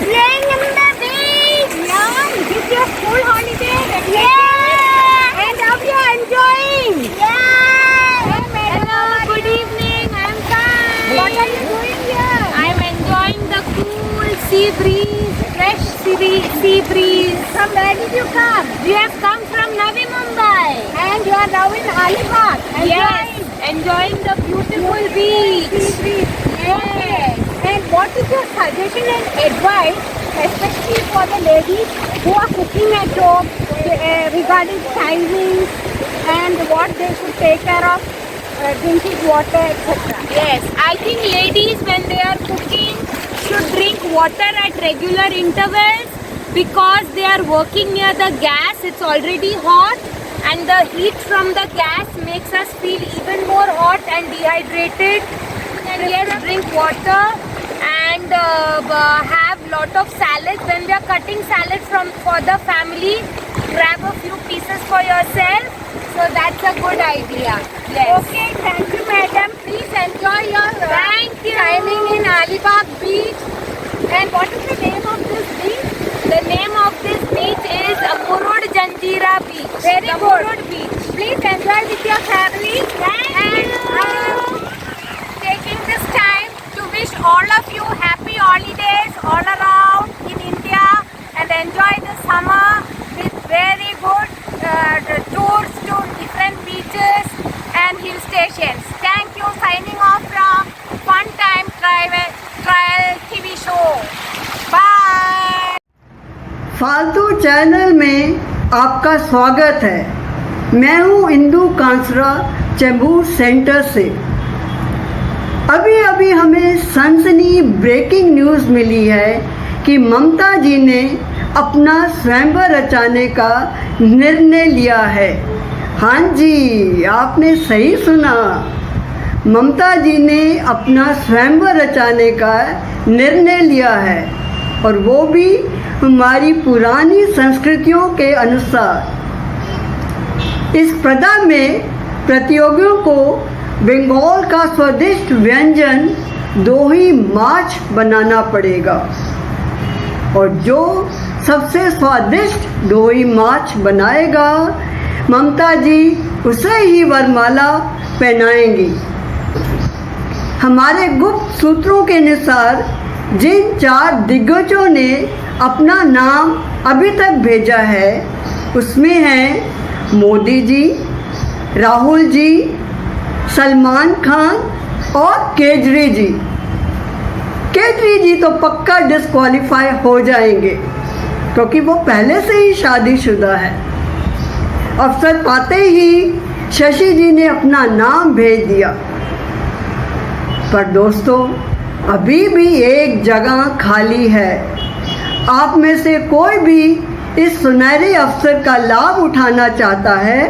Playing in the beach. Yeah. Is it your school holiday? Yeah. And how you are enjoying? Yeah. Hello. Good evening. I'm fine. What are you doing here? I'm enjoying the cool sea breeze, fresh sea breeze. From where did you come? We have come from Navi Mumbai. And you are now in Alibag. Yes, enjoying the beautiful beach. Yes. And what is your suggestion and advice, especially for the ladies who are cooking at home, regarding timings and what they should take care of, drinking water, etc. Yes, I think ladies when they are cooking should drink water at regular intervals because they are working near the gas. It's already hot and the heat from the gas makes us feel even more hot and dehydrated. And yes, drink water and have lot of salads. When we are cutting salad for the family, grab a few pieces for yourself. So that's a good idea. Yes. Okay, thank you, madam. Please enjoy your timing in Alibag Beach. And what is the name of this beach? The name of this beach is Murud Janjira Beach. Very good. Murud Beach. Please enjoy with your family. And I am taking this time to wish all of you happy holidays all around in India and enjoy the summer with very good tours to different beaches and hill stations. Thank you. Signing off from Fun Time Trial TV show. Bye. फालतू channel में आपका स्वागत है। मैं हूँ इंदू कांसरा Chembur centre से। अभी अभी हमें सनसनी ब्रेकिंग न्यूज़ मिली है कि ममता जी ने अपना स्वयंवर रचाने का निर्णय लिया है। हाँ जी, आपने सही सुना। ममता जी ने अपना स्वयंवर रचाने का निर्णय लिया है और वो भी हमारी पुरानी संस्कृतियों के अनुसार। इस स्पर्धा में प्रतियोगियों को बंगाल का स्वादिष्ट व्यंजन 2 ही मार्च बनाना पड़ेगा और जो सबसे स्वादिष्ट 2 ही मार्च बनाएगा ममता जी उसे ही वरमाला पहनाएंगी। हमारे गुप्त सूत्रों के अनुसार जिन 4 दिग्गजों ने अपना नाम अभी तक भेजा है उसमें हैं मोदी जी, राहुल जी, सलमान खान और केजरी जी। केजरी जी तो पक्का डिस्क्वालीफाई हो जाएंगे क्योंकि वो पहले से ही शादीशुदा है। अवसर पाते ही शशि जी ने अपना नाम भेज दिया। पर दोस्तों, अभी भी एक जगह खाली है। आप में से कोई भी इस सुनहरे अवसर का लाभ उठाना चाहता है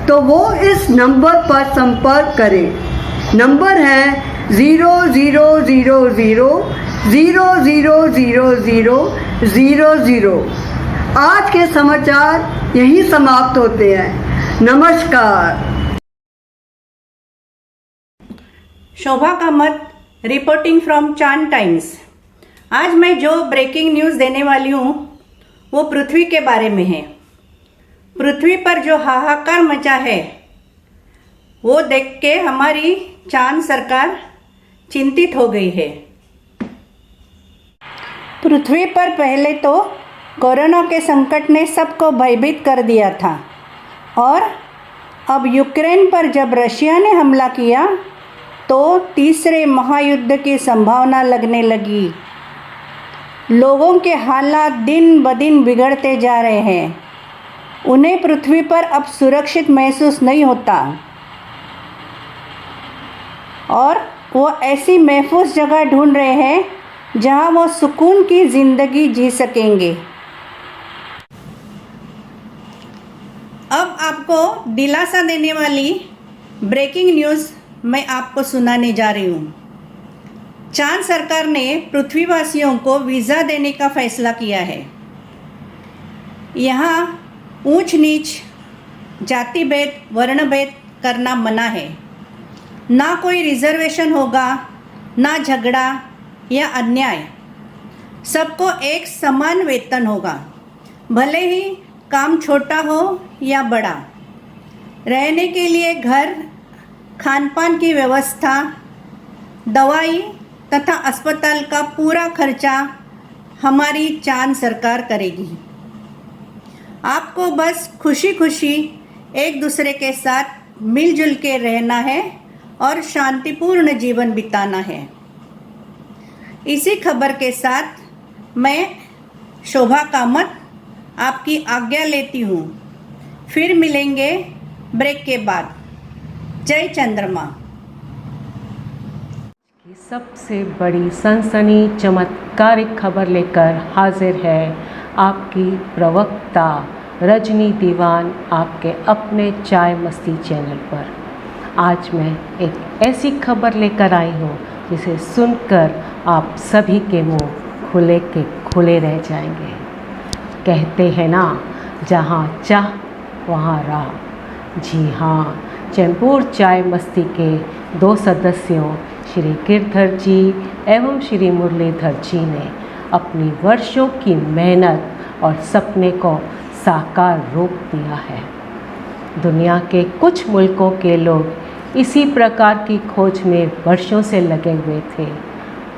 तो वो इस नंबर पर संपर्क करें। नंबर है 0000000000। आज के समाचार यहीं समाप्त होते हैं। नमस्कार। शोभा कामत रिपोर्टिंग फ्रॉम चांद टाइम्स। आज मैं जो ब्रेकिंग न्यूज़ देने वाली हूँ वो पृथ्वी के बारे में है। पृथ्वी पर जो हाहाकार मचा है वो देख के हमारी चांद सरकार चिंतित हो गई है। पृथ्वी पर पहले तो कोरोना के संकट ने सबको भयभीत कर दिया था और अब यूक्रेन पर जब रशिया ने हमला किया तो तीसरे महायुद्ध की संभावना लगने लगी। लोगों के हालात दिन ब दिन बिगड़ते जा रहे हैं। उन्हें पृथ्वी पर अब सुरक्षित महसूस नहीं होता और वो ऐसी महफूज जगह ढूंढ रहे हैं जहां वो सुकून की ज़िंदगी जी सकेंगे। अब आपको दिलासा देने वाली ब्रेकिंग न्यूज़ मैं आपको सुनाने जा रही हूँ। चांद सरकार ने पृथ्वीवासियों को वीज़ा देने का फैसला किया है। यहाँ ऊंच नीच, जाति भेद, वर्ण भेद करना मना है। ना कोई रिजर्वेशन होगा, ना झगड़ा या अन्याय। सबको एक समान वेतन होगा, भले ही काम छोटा हो या बड़ा। रहने के लिए घर, खान पान की व्यवस्था, दवाई तथा अस्पताल का पूरा खर्चा हमारी चांद सरकार करेगी। आपको बस खुशी खुशी एक दूसरे के साथ मिलजुल के रहना है और शांतिपूर्ण जीवन बिताना है। इसी खबर के साथ मैं शोभा कामत आपकी आज्ञा लेती हूँ। फिर मिलेंगे ब्रेक के बाद। जय चंद्रमा। सबसे बड़ी सनसनी चमत्कारिक खबर लेकर हाजिर है आपकी प्रवक्ता रजनी दीवान आपके अपने चाय मस्ती चैनल पर। आज मैं एक ऐसी खबर लेकर आई हूँ जिसे सुनकर आप सभी के मुंह खुले के खुले रह जाएंगे। कहते हैं ना, जहाँ चाह वहाँ राह। जी हाँ, चैम्बूर चाय मस्ती के 2 सदस्यों श्री गिरधर जी एवं श्री मुरलीधर जी ने अपनी वर्षों की मेहनत और सपने को साकार रूप दिया है। दुनिया के कुछ मुल्कों के लोग इसी प्रकार की खोज में वर्षों से लगे हुए थे,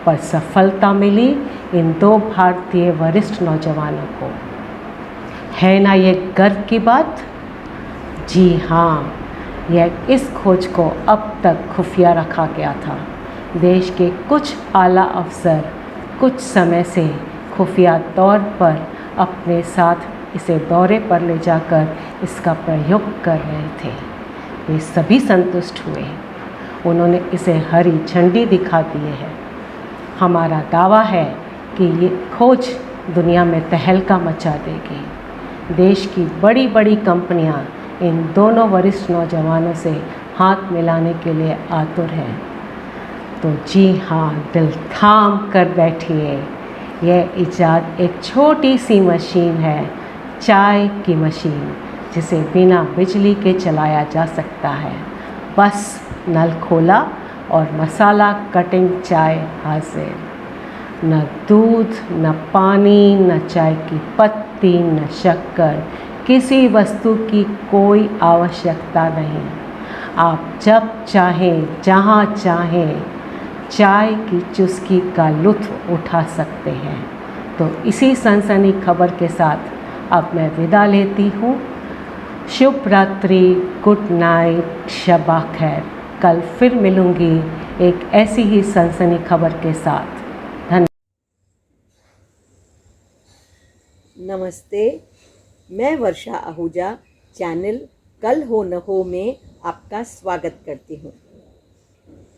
पर सफलता मिली इन 2 भारतीय वरिष्ठ नौजवानों को। है ना ये गर्व की बात? जी हाँ, यह इस खोज को अब तक खुफिया रखा गया था। देश के कुछ आला अफसर कुछ समय से खुफिया तौर पर अपने साथ इसे दौरे पर ले जाकर इसका प्रयोग कर रहे थे। वे सभी संतुष्ट हुए। उन्होंने इसे हरी झंडी दिखा दी है। हमारा दावा है कि ये खोज दुनिया में तहलका मचा देगी। देश की बड़ी बड़ी कंपनियां इन दोनों वरिष्ठ नौजवानों से हाथ मिलाने के लिए आतुर हैं। तो जी हाँ, दिल थाम कर बैठिए। यह इजाद एक छोटी सी मशीन है, चाय की मशीन, जिसे बिना बिजली के चलाया जा सकता है। बस नल खोला और मसाला कटिंग चाय हाजिर। न दूध, न पानी, न चाय की पत्ती, न शक्कर, किसी वस्तु की कोई आवश्यकता नहीं। आप जब चाहें, जहाँ चाहें चाय की चुस्की का लुत्फ़ उठा सकते हैं। तो इसी सनसनी खबर के साथ अब मैं विदा लेती हूँ। शुभ रात्रि, गुड नाइट, शबा खैर। कल फिर मिलूँगी एक ऐसी ही सनसनी खबर के साथ। धन्यवाद। नमस्ते, मैं वर्षा आहूजा चैनल कल हो न हो में आपका स्वागत करती हूँ।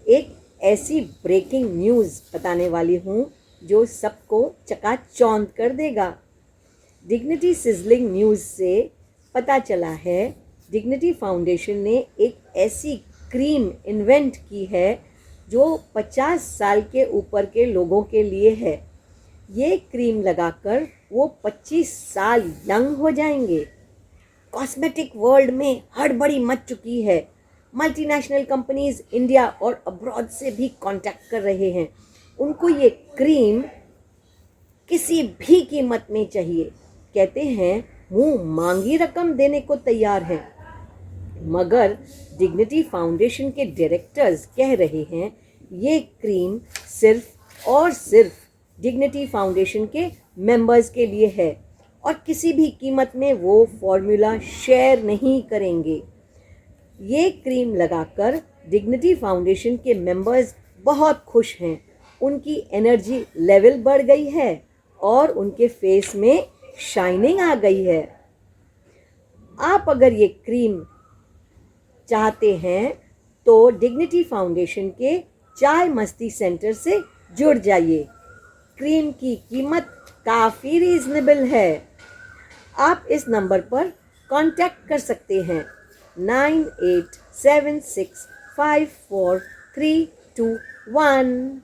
एक ऐसी ब्रेकिंग न्यूज़ बताने वाली हूँ जो सबको चकाचौंध कर देगा। डिग्निटी सिजलिंग न्यूज़ से पता चला है, डिग्निटी फाउंडेशन ने एक ऐसी क्रीम इन्वेंट की है जो 50 साल के ऊपर के लोगों के लिए है। ये क्रीम लगाकर वो 25 साल यंग हो जाएंगे। कॉस्मेटिक वर्ल्ड में हड़बड़ी मच चुकी है। मल्टीनेशनल कंपनीज इंडिया और अब्रॉड से भी कांटेक्ट कर रहे हैं। उनको ये क्रीम किसी भी कीमत में चाहिए। कहते हैं मुंह मांगी रकम देने को तैयार हैं। मगर डिग्निटी फाउंडेशन के डायरेक्टर्स कह रहे हैं ये क्रीम सिर्फ और सिर्फ डिग्निटी फाउंडेशन के मेंबर्स के लिए है और किसी भी कीमत में वो फॉर्मूला शेयर नहीं करेंगे। ये क्रीम लगाकर डिग्निटी फाउंडेशन के मेंबर्स बहुत खुश हैं। उनकी एनर्जी लेवल बढ़ गई है और उनके फेस में शाइनिंग आ गई है। आप अगर ये क्रीम चाहते हैं तो डिग्निटी फाउंडेशन के चाय मस्ती सेंटर से जुड़ जाइए। क्रीम की कीमत काफ़ी रीजनेबल है। आप इस नंबर पर कांटेक्ट कर सकते हैं 9876543321।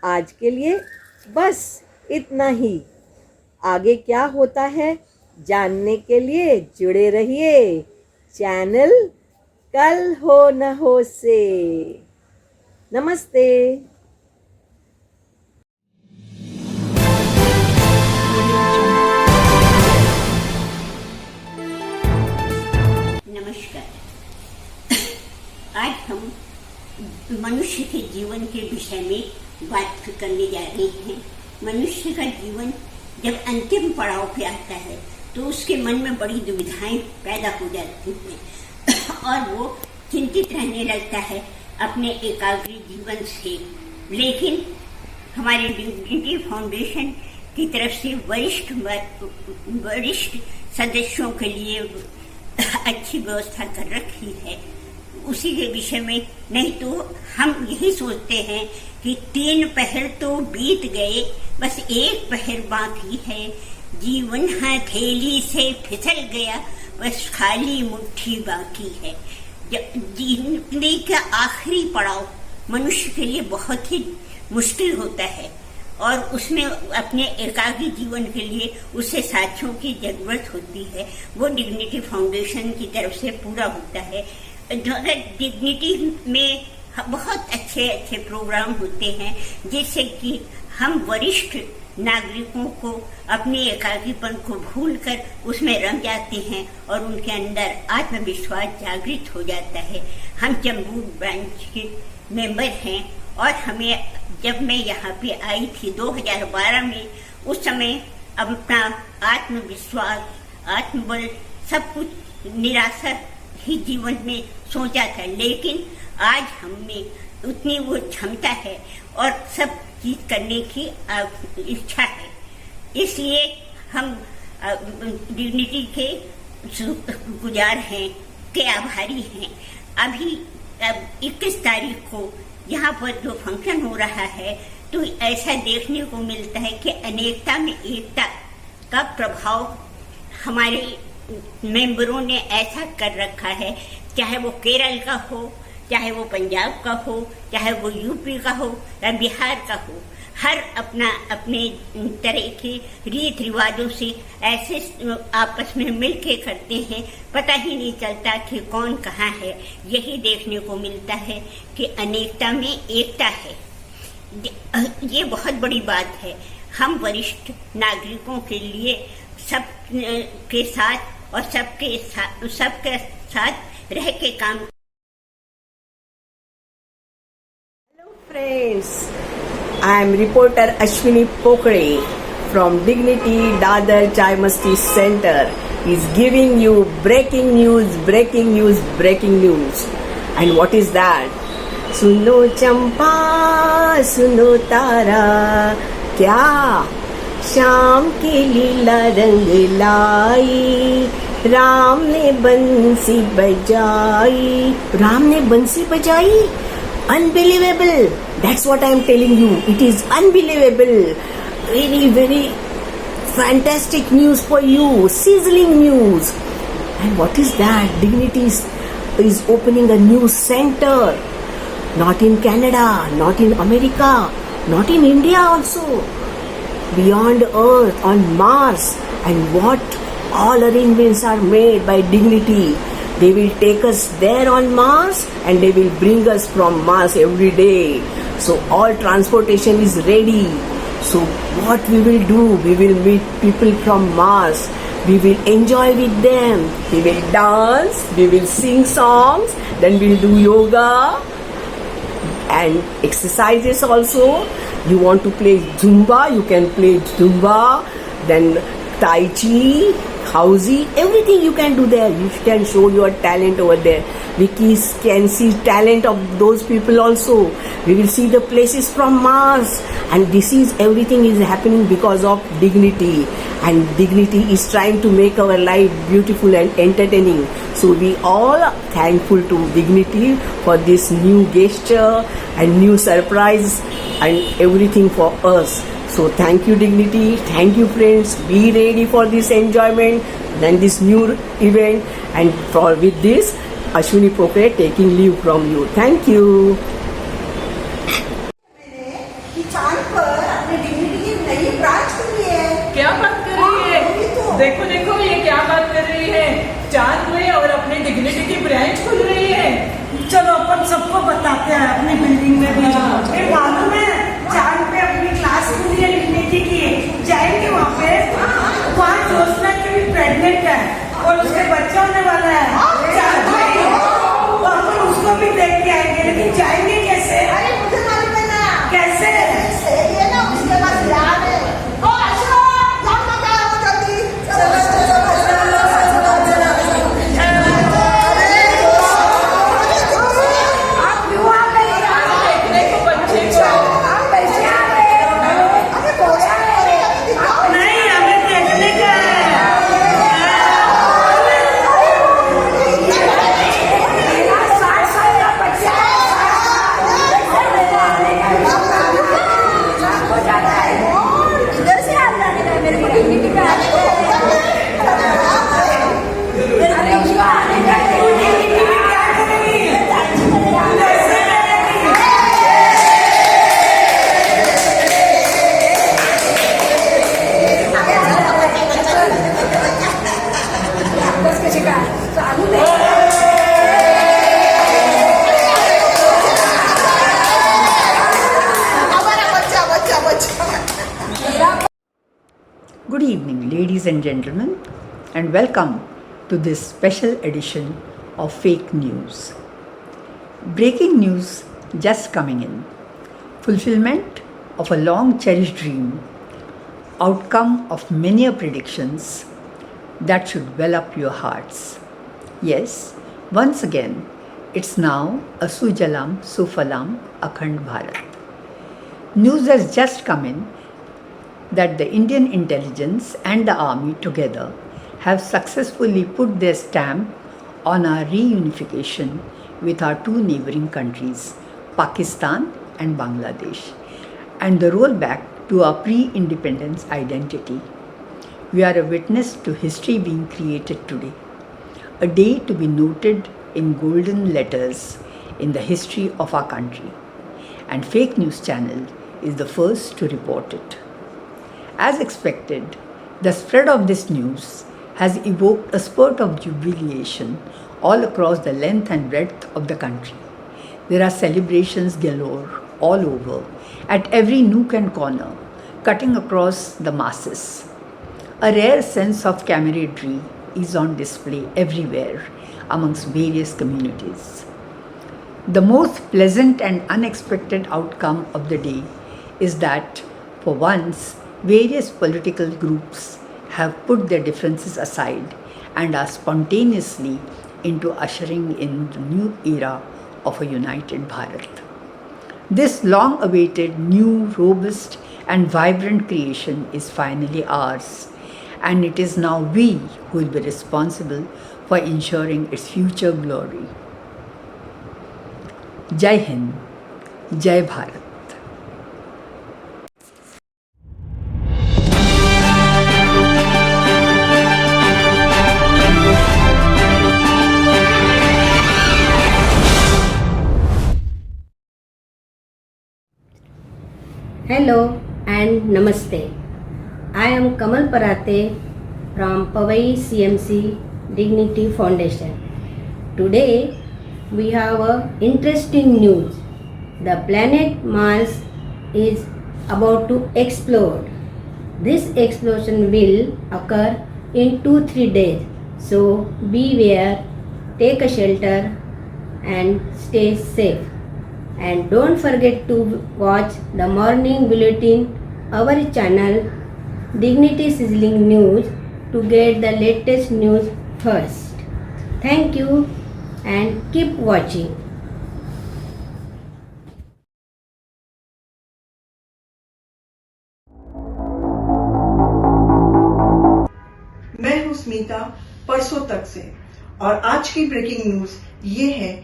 आज के लिए बस इतना ही। आगे क्या होता है जानने के लिए जुड़े रहिए चैनल कल हो न हो से। नमस्ते। नमस्कार। आज हम मनुष्य के जीवन के विषय में बात करने जा रहे हैं। मनुष्य का जीवन जब अंतिम पड़ाव पे आता है तो उसके मन में बड़ी दुविधाएं पैदा हो जाती हैं और वो चिंतित रहने लगता है अपने एकाग्री जीवन से। लेकिन हमारे डिग्निटी फाउंडेशन की तरफ से वरिष्ठ सदस्यों के लिए अच्छी व्यवस्था कर रखी है। उसी के विषय में नहीं तो हम यही सोचते हैं कि 3 पहर तो बीत गए, बस एक पहर बाकी है। जीवन हथेली से फिसल गया, बस खाली मुट्ठी बाकी है। जिंदगी का आखिरी पड़ाव मनुष्य के लिए बहुत ही मुश्किल होता है और उसमें अपने एकाकी जीवन के लिए उसे साथियों की जरूरत होती है। वो डिग्निटी फाउंडेशन की तरफ से पूरा होता है। डिग्निटी में बहुत अच्छे अच्छे प्रोग्राम होते हैं जिससे कि हम वरिष्ठ नागरिकों को अपने एकाकीपन को भूलकर उसमें रम जाते हैं और उनके अंदर आत्मविश्वास जागृत हो जाता है। हम जम्मू ब्रांच के मेंबर हैं और हमें जब मैं यहाँ पे आई थी 2012 में, उस समय अपना आत्मविश्वास, आत्मबल सब कुछ निराशा ही जीवन में सोचा था, लेकिन आज हमें उतनी वो क्षमता है और सब चीज करने की इच्छा है। इसलिए हम डिग्निटी के गुजार हैं, के आभारी हैं। अभी 21 तारीख को यहाँ पर जो फंक्शन हो रहा है तो ऐसा देखने को मिलता है कि अनेकता में एकता का प्रभाव हमारे मेंबरों ने ऐसा कर रखा है, चाहे वो केरल का हो, चाहे वो पंजाब का हो, चाहे वो यूपी का हो या बिहार का हो। हर अपना अपने तरह के रीत रिवाजों से ऐसे आपस में मिलके करते हैं, पता ही नहीं चलता कि कौन कहाँ है। यही देखने को मिलता है कि अनेकता में एकता है। ये बहुत बड़ी बात है। हम वरिष्ठ नागरिकों के लिए सब के साथ और सबके साथ रह के काम। Hello friends, I am reporter Ashwini Pokre from Dignity Dadar Chai Masti Center is giving you breaking news. And what is that? सुनो चंपा सुनो तारा, क्या शाम की लीला रंग लाई, राम ने बंसी बजाई। Unbelievable. That's what I am telling you. It is unbelievable. Very fantastic news for you. Sizzling news. And what is that? Dignity is opening a new center. Not in Canada, not in America, not in India also. Beyond Earth, on Mars. And what all arrangements are made by Dignity. They will take us there on Mars and they will bring us from Mars every day. So all transportation is ready. So what we will do? We will meet people from Mars. We will enjoy with them. We will dance. We will sing songs. Then we'll do yoga and exercises also. You want to play Zumba? You can play Zumba. Then Tai Chi, Housey, everything you can do there. You can show your talent over there. We can see talent of those people also. We will see the places from Mars. And this is everything is happening because of Dignity. And Dignity is trying to make our life beautiful and entertaining. So we all are thankful to Dignity for this new gesture and new surprise and everything for us. So thank you Dignity, thank you friends, be ready for this enjoyment and this new event. And with this, Ashwini Propre taking leave from you. Thank you. क्या बात कर रही है? देखो देखो ये क्या बात कर रही है? चांद में और अपनी डिग्निटी की ब्रांच खुल रही है। चलो अपन सबको बताते हैं अपनी बिल्डिंग में भी। फिर मालूम है चांद पे अपनी क्लास खुली है डिग्निटी की, जाएंगे वहाँ पे। वहाँ जोशना की भी प्रेग्नेंट है और उसके बच्चा होने वाला है चांद पे, तो अपन उसको भी देख के आएंगे। लेकिन जाएंगे कैसे? अरे मुझे मालूम है ना कैसे। ये ना उसके पास याद है। Good evening, ladies and gentlemen, and welcome to this special edition of Fake News. Breaking news just coming in. Fulfillment of a long cherished dream, outcome of many predictions that should well up your hearts. Yes, once again, it's now a Sujalam Sufalam Akhand Bharat. News has just come in that the Indian intelligence and the army together have successfully put their stamp on our reunification with our two neighboring countries, Pakistan and Bangladesh, and the rollback to our pre-independence identity. We are a witness to history being created today, a day to be noted in golden letters in the history of our country, and Fake News Channel is the first to report it. As expected, the spread of this news has evoked a spurt of jubilation all across the length and breadth of the country. There are celebrations galore all over, at every nook and corner, cutting across the masses. A rare sense of camaraderie is on display everywhere amongst various communities. The most pleasant and unexpected outcome of the day is that, for once, various political groups have put their differences aside and are spontaneously into ushering in the new era of a united Bharat. This long-awaited, new, robust and vibrant creation is finally ours, and it is now we who will be responsible for ensuring its future glory. Jai Hind, Jai Bharat. Hello and Namaste. I am Kamal Parate from Pavai CMC Dignity Foundation. Today we have a interesting news. The planet Mars is about to explode. This explosion will occur in 2-3 days. So beware, take a shelter and stay safe. And don't forget to watch the morning bulletin, our channel Dignity Sizzling News to get the latest news first. Thank you and keep watching. मैं हूं स्मिता परसों तक से और आज की breaking news ये है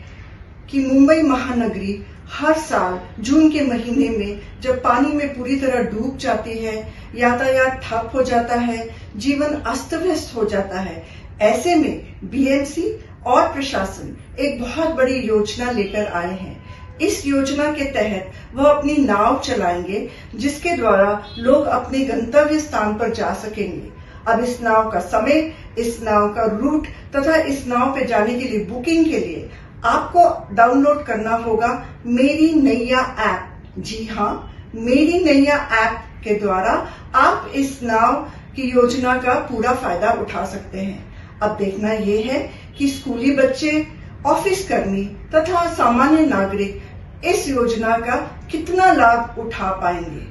कि मुंबई महानगरी हर साल जून के महीने में जब पानी में पूरी तरह डूब जाती है, यातायात ठप हो जाता है, जीवन अस्त व्यस्त हो जाता है, ऐसे में बीएमसी और प्रशासन एक बहुत बड़ी योजना लेकर आए हैं। इस योजना के तहत वह अपनी नाव चलाएंगे जिसके द्वारा लोग अपने गंतव्य स्थान पर जा सकेंगे। अब इस नाव का समय, इस नाव का रूट तथा इस नाव पे जाने के लिए बुकिंग के लिए आपको डाउनलोड करना होगा मेरी नैया ऐप। जी हाँ, मेरी नैया ऐप के द्वारा आप इस नाव की योजना का पूरा फायदा उठा सकते हैं। अब देखना यह है कि स्कूली बच्चे, ऑफिस कर्मी तथा सामान्य नागरिक इस योजना का कितना लाभ उठा पाएंगे।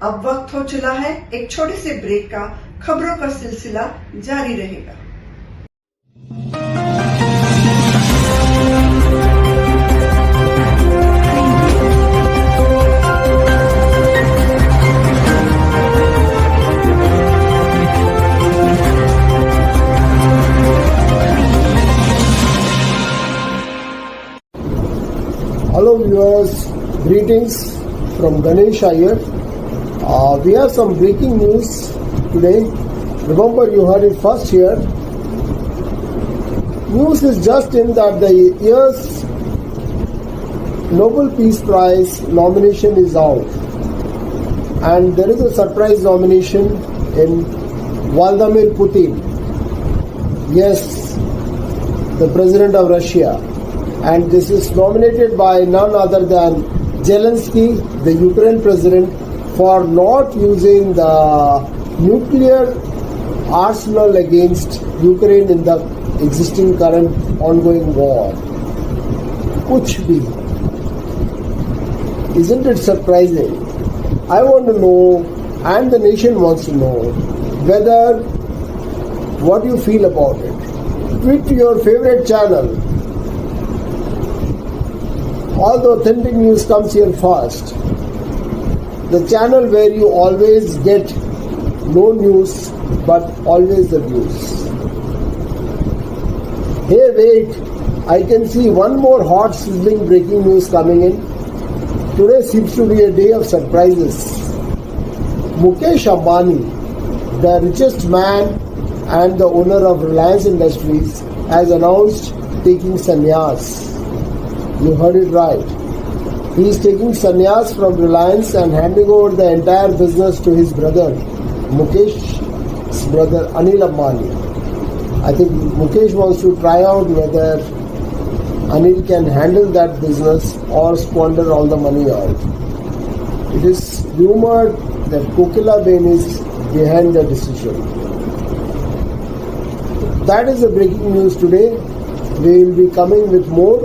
अब वक्त हो चला है एक छोटे से ब्रेक का। खबरों का सिलसिला जारी रहेगा। Hello viewers, greetings from Ganesh here. We have some breaking news today. Remember, you heard it first here. News is just in that the year's Nobel Peace Prize nomination is out, and there is a surprise nomination in Vladimir Putin. Yes, the president of Russia, and this is nominated by none other than Zelensky, the Ukraine president, for not using the nuclear arsenal against Ukraine in the existing current ongoing war. Kuch bhi. Isn't it surprising? I want to know, and the nation wants to know, whether what you feel about it. Tweet to your favorite channel. All the authentic news comes here first. The channel where you always get no news but always the views. Hey, wait, I can see one more hot sizzling breaking news coming in. Today seems to be a day of surprises. Mukesh Ambani, the richest man and the owner of Reliance Industries, has announced taking sannyas. You heard it right. He is taking sannyas from Reliance and handing over the entire business to his brother, Mukesh's brother Anil Ambani. I think Mukesh wants to try out whether Anil can handle that business or squander all the money out. It is rumored that Kokila Bain is behind the decision. That is the breaking news today. We will be coming with more.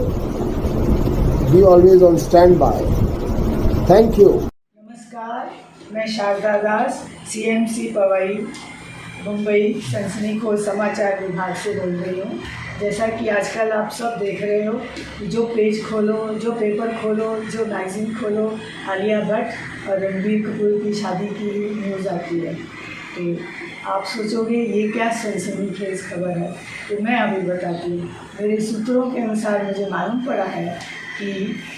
Be always on standby. Thank you. नमस्कार, मैं शारदा दास CMC Pawai Mumbai सनसनीखेज समाचार विभाग से बोल रही हूँ। जैसा कि आजकल आप सब देख रहे हो, जो पेज खोलो, जो पेपर खोलो, जो मैगज़ीन खोलो, आलिया भट्ट और रणबीर कपूर की शादी की न्यूज़ आती है। तो आप सोचोगे ये क्या सनसनीखेज खबर है, तो मैं अभी बताती हूँ। मेरे सूत्रों के अनुसार मुझे मालूम पड़ा है कि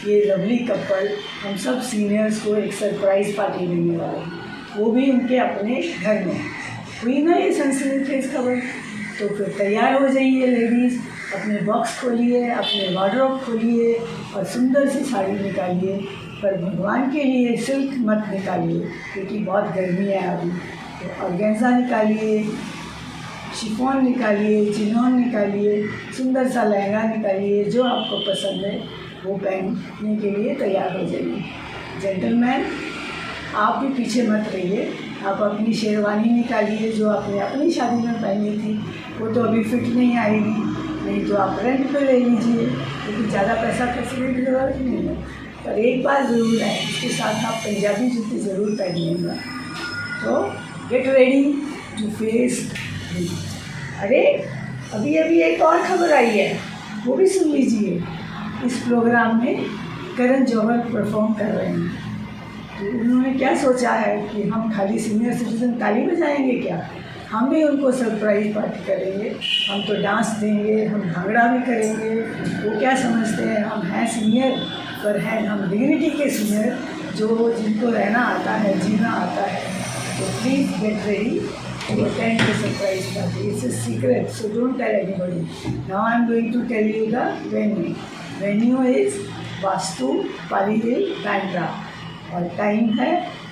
ये लवली कपल हम सब सीनियर्स को एक सरप्राइज़ पार्टी देने वाले हैं, वो भी उनके अपने घर में। हुई ना ये सनसनीखेज खबर, तो फिर तैयार हो जाइए लेडीज़, अपने बॉक्स खोलिए, अपने वार्डरोब खोलिए और सुंदर सी साड़ी निकालिए, पर भगवान के लिए सिल्क मत निकालिए क्योंकि बहुत गर्मी है अभी। तो ऑर्गेन्जा निकालिए, शिफॉन निकालिए, चिनॉन निकालिए, सुंदर सा लहंगा निकालिए, जो आपको पसंद है वो पहनने के लिए तैयार हो जाइए। जेंटलमैन, आप भी पीछे मत रहिए, आप अपनी शेरवानी निकालिए जो आपने अपनी शादी में पहनी थी। वो तो अभी फिट नहीं आएगी, नहीं तो आप रेंट पे ले लीजिए क्योंकि ज़्यादा पैसा खर्चने की ज़रूरत नहीं है। पर एक बात ज़रूर है, इसके साथ आप पंजाबी जूते ज़रूर पहनिएगा। तो गेट रेडी टू फेस। अरे अभी अभी एक और खबर आई है, वो भी सुन लीजिए। इस प्रोग्राम में करण जौहर परफॉर्म कर रहे हैं। तो उन्होंने क्या सोचा है कि हम खाली सीनियर सिटीजन ताली बजाएंगे क्या? हम भी उनको सरप्राइज पार्टी करेंगे, हम तो डांस देंगे, हम भांगड़ा भी करेंगे। वो क्या समझते हैं हम हैं सीनियर, पर हैं हम डिग्निटी के सीनियर, जो जिनको रहना आता है, जीना आता है। तो please get ready to attend the surprise party. It's a secret, so don't tell anybody. Now I'm going to tell you the venue. Venue is Vastu Pali Hill, Bandra. और टाइम है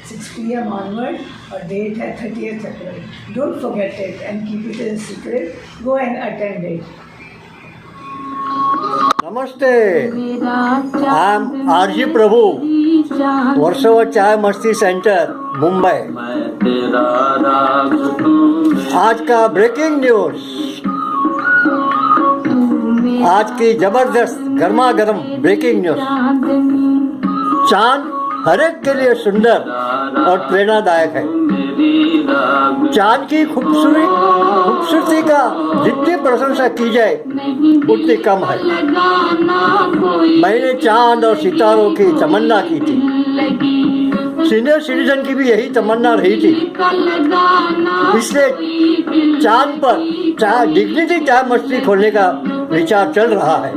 6 PM onward और date है 30th April. Don't forget it and keep it a secret. Go and attend it. नमस्ते, I am RG प्रभु, वर्सोवा चाय मस्ती centre, Mumbai. आज का breaking news, आज की जबरदस्त गर्मा गर्म ब्रेकिंग न्यूज। चांद हर एक के लिए सुंदर और प्रेरणादायक है। चांद की खूबसूरती का जितनी प्रशंसा की जाए उतनी कम है। मैंने चांद और सितारों की तमन्ना की थी, सीनियर सिटीजन की भी यही तमन्ना रही थी। इसलिए चांद पर डिग्निटी चाय मस्ती खोलने का विचार चल रहा है।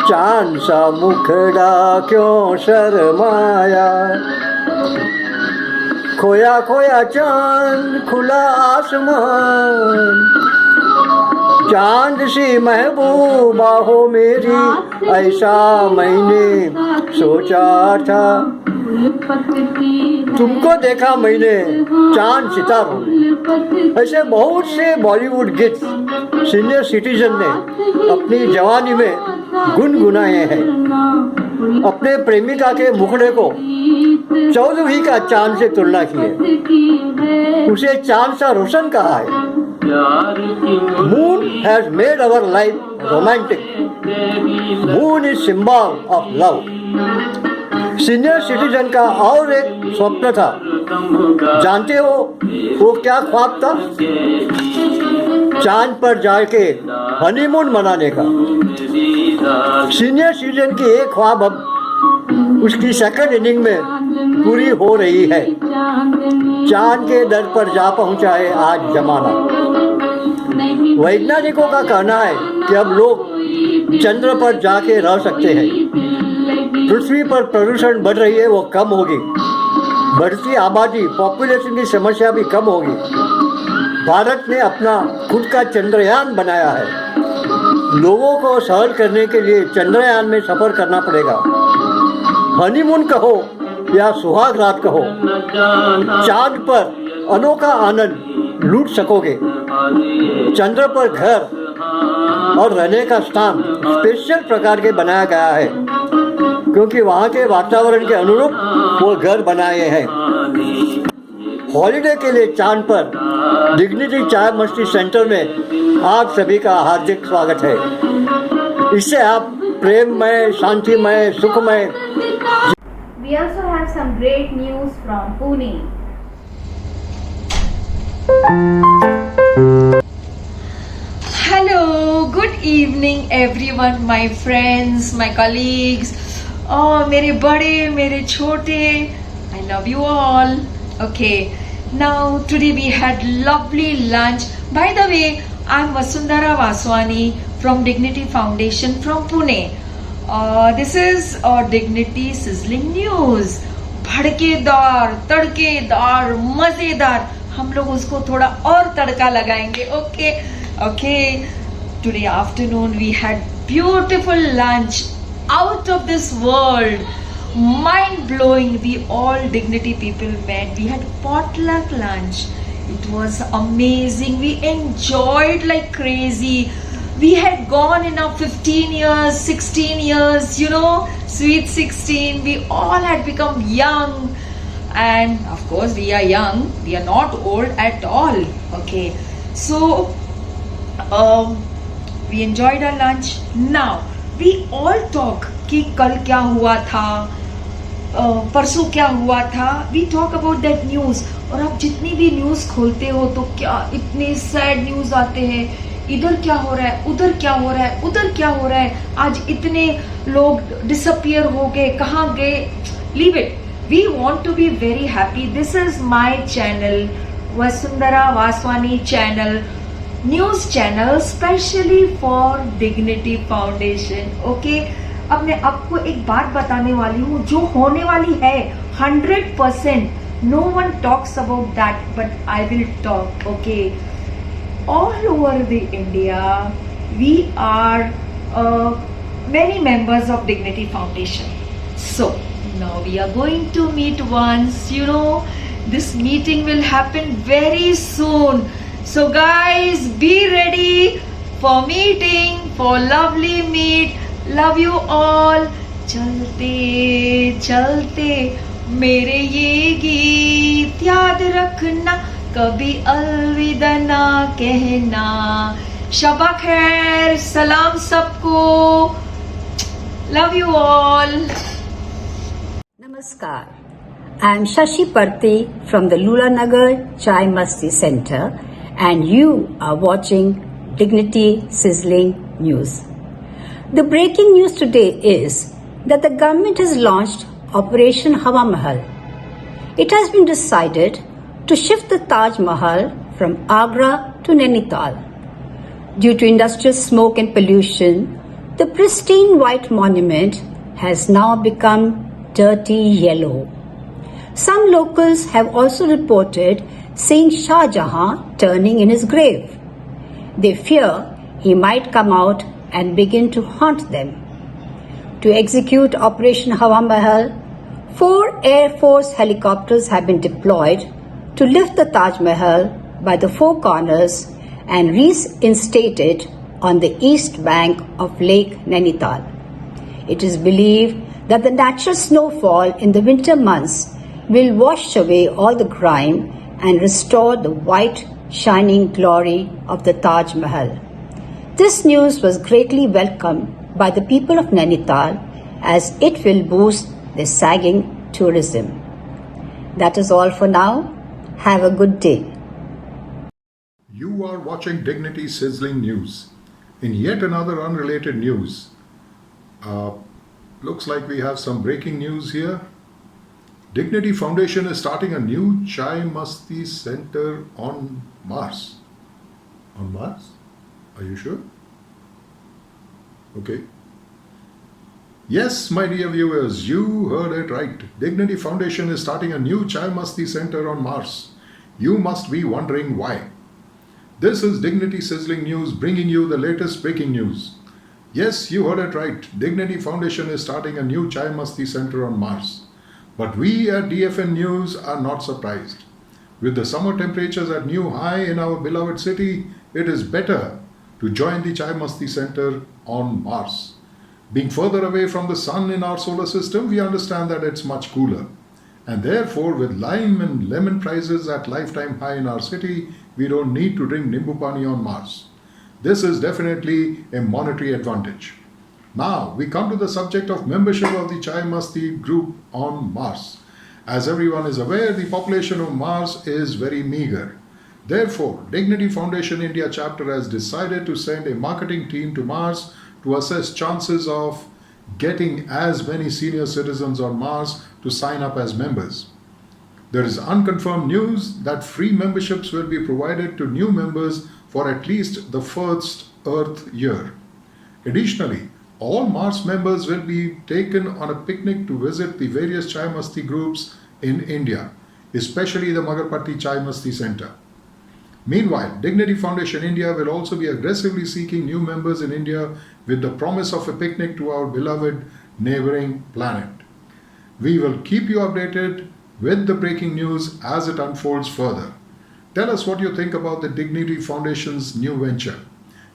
चांद सा मुखड़ा क्यों शर्माया, खोया खोया चांद खुला आसमान। चांद सी महबूबा हो मेरी, ऐसा मैंने सोचा था। तुमको देखा मैंने चांद सितारों में। ऐसे बहुत से बॉलीवुड गीत सीनियर सिटीजन ने अपनी जवानी में गुनगुनाए हैं। अपने प्रेमिका के मुखड़े को 14वीं का चांद से तुलना की है, उसे चांद सा रोशन कहा है। Moon has made our life romantic, moon is symbol of love. Senior citizen का और एक स्वप्न था, जानते हो वो क्या ख्वाब था? चांद पर जाके हनीमून मनाने का। सीनियर सिटीजन की एक ख्वाब अब उसकी सेकंड इनिंग में पूरी हो रही है। चांद के दर पर जा पहुंचा है आज जमाना। वैज्ञानिकों का कहना है कि अब लोग चंद्र पर जाके रह सकते हैं। पृथ्वी पर प्रदूषण बढ़ रही है, वो कम होगी। बढ़ती आबादी, पॉपुलेशन की समस्या भी कम होगी। भारत ने अपना खुद का चंद्रयान बनाया है। लोगों को सहल करने के लिए चंद्रयान में सफर करना पड़ेगा। हनीमून कहो या सुहाग रात कहो, चांद पर अनोखा आनंद लूट सकोगे। चंद्र पर घर और रहने का स्थान स्पेशल प्रकार के बनाया गया है, क्योंकि वहाँ के वातावरण के अनुरूप वो घर बनाए हैं। हॉलिडे के लिए चांद पर डिग्निटी चाय मस्ती सेंटर में आप सभी का हार्दिक स्वागत है। इससे आप प्रेममय, शांतिमय, सुखमय। We also have some great news from Pune. Hello, good evening everyone, my friends, my colleagues. Oh, मेरे बड़े, मेरे छोटे, I love you all. Okay, now today we had lovely lunch. By the way, I'm Vasundhara Vaswani from Dignity Foundation from Pune. This is Dignity Sizzling News. भड़केदार, तड़केदार, मजेदार, हम लोग उसको थोड़ा और तड़का लगाएंगे. Okay. Today afternoon we had beautiful lunch, out of this world, mind blowing. We all Dignity people met. We had potluck lunch. It was amazing. We enjoyed like crazy. We had gone in our 15 years, 16 years, sweet 16. We all had become young. And of course, we are young. We are not old at all. Okay. So, we enjoyed our lunch. Now, we all talk कि कल क्या हुआ था, परसों क्या हुआ था. We talk about that news. और आप जितनी भी न्यूज़ खोलते हो तो क्या इतने सैड न्यूज़ आते हैं, इधर क्या हो रहा है, उधर क्या हो रहा है, उधर क्या हो रहा है, आज इतने लोग डिसअपियर हो गए, कहाँ गए. Leave it. We want to be very happy. This is my channel, Vasundhara Vaswani channel, news channel specially for Dignity Foundation. Okay, अब मैं आपको एक बात बताने वाली हूँ जो होने वाली है 100%. No one talks about that, but I will talk. Okay, all over the India, we are many members of Dignity Foundation. So now we are going to meet once. You know, this meeting will happen very soon. So guys, be ready for meeting, for lovely meet. Love you all. चलते चलते मेरे ये गीत याद रखना, कभी अलविदा ना कहना. शबा खैर, सलाम सबको. Love you all. Namaskar. I am Shashi Parti from the Lunar Nagar Chai Masti Centre, and you are watching Dignity Sizzling News. The breaking news today is that the government has launched Operation Hawa Mahal. It has been decided to shift the Taj Mahal from Agra to Nainital. Due to industrial smoke and pollution, the pristine white monument has now become dirty yellow. Some locals have also reported seeing Shah Jahan turning in his grave. They fear he might come out and begin to haunt them. To execute Operation Hawa Mahal, 4 Air Force helicopters have been deployed to lift the Taj Mahal by the 4 corners and reinstate it on the east bank of Lake Nainital. It is believed that the natural snowfall in the winter months will wash away all the grime and restore the white, shining glory of the Taj Mahal. This news was greatly welcomed by the people of Nainital as it will boost the sagging tourism. That is all for now. Have a good day. You are watching Dignity Sizzling News. In yet another unrelated news, looks like we have some breaking news here. Dignity Foundation is starting a new Chai Masti Center on Mars. On Mars? Are you sure? Okay. Yes, my dear viewers, you heard it right. Dignity Foundation is starting a new Chai Masti Center on Mars. You must be wondering why. This is Dignity Sizzling News bringing you the latest breaking news. Yes, you heard it right. Dignity Foundation is starting a new Chai Masti Center on Mars. But we at DFN News are not surprised. With the summer temperatures at new high in our beloved city, it is better to join the Chai Masti Center on Mars. Being further away from the sun in our solar system, we understand that it's much cooler. And therefore, with lime and lemon prices at lifetime high in our city, we don't need to drink Nimbu Pani on Mars. This is definitely a monetary advantage. Now, we come to the subject of membership of the Chai Masti group on Mars. As everyone is aware, the population of Mars is very meager. Therefore, Dignity Foundation India chapter has decided to send a marketing team to Mars to assess chances of getting as many senior citizens on Mars to sign up as members. There is unconfirmed news that free memberships will be provided to new members for at least the first Earth year. Additionally, all Mars members will be taken on a picnic to visit the various Chai Masti groups in India, especially the Magarpatti Chai Masti Centre. Meanwhile, Dignity Foundation India will also be aggressively seeking new members in India with the promise of a picnic to our beloved neighboring planet. We will keep you updated with the breaking news as it unfolds further. Tell us what you think about the Dignity Foundation's new venture.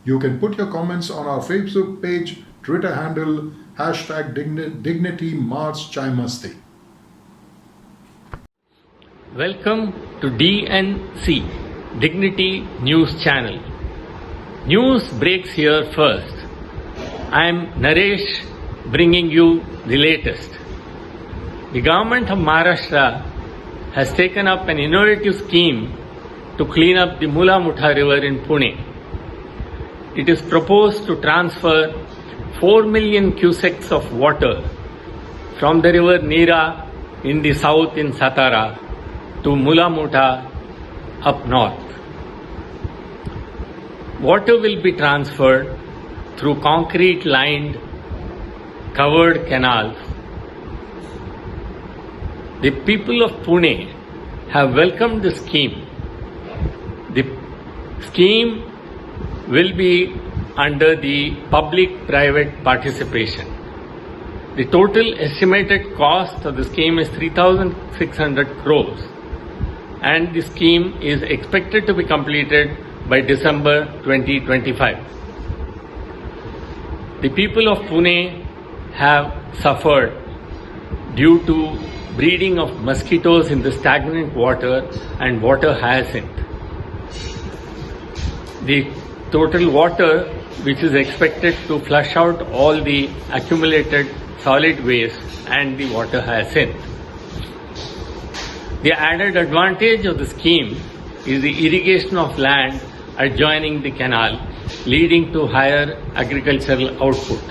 You can put your comments on our Facebook page, Twitter handle, #Dignity Mars Chai Masti. Welcome to DNC, Dignity News Channel. News breaks here first. I am Naresh bringing you the latest. The government of Maharashtra has taken up an innovative scheme to clean up the Mula Mutha river in Pune. It is proposed to transfer 4 million cusecs of water from the river Neera in the south in Satara to Mula Mutha up north. Water will be transferred through concrete lined covered canals. The people of Pune have welcomed the scheme. The scheme will be under the public-private participation. The total estimated cost of the scheme is 3,600 crores, and the scheme is expected to be completed by December 2025. The people of Pune have suffered due to breeding of mosquitoes in the stagnant water and water hyacinth. The total water which is expected to flush out all the accumulated solid waste and the water hyacinth. The added advantage of the scheme is the irrigation of land adjoining the canal, leading to higher agricultural output.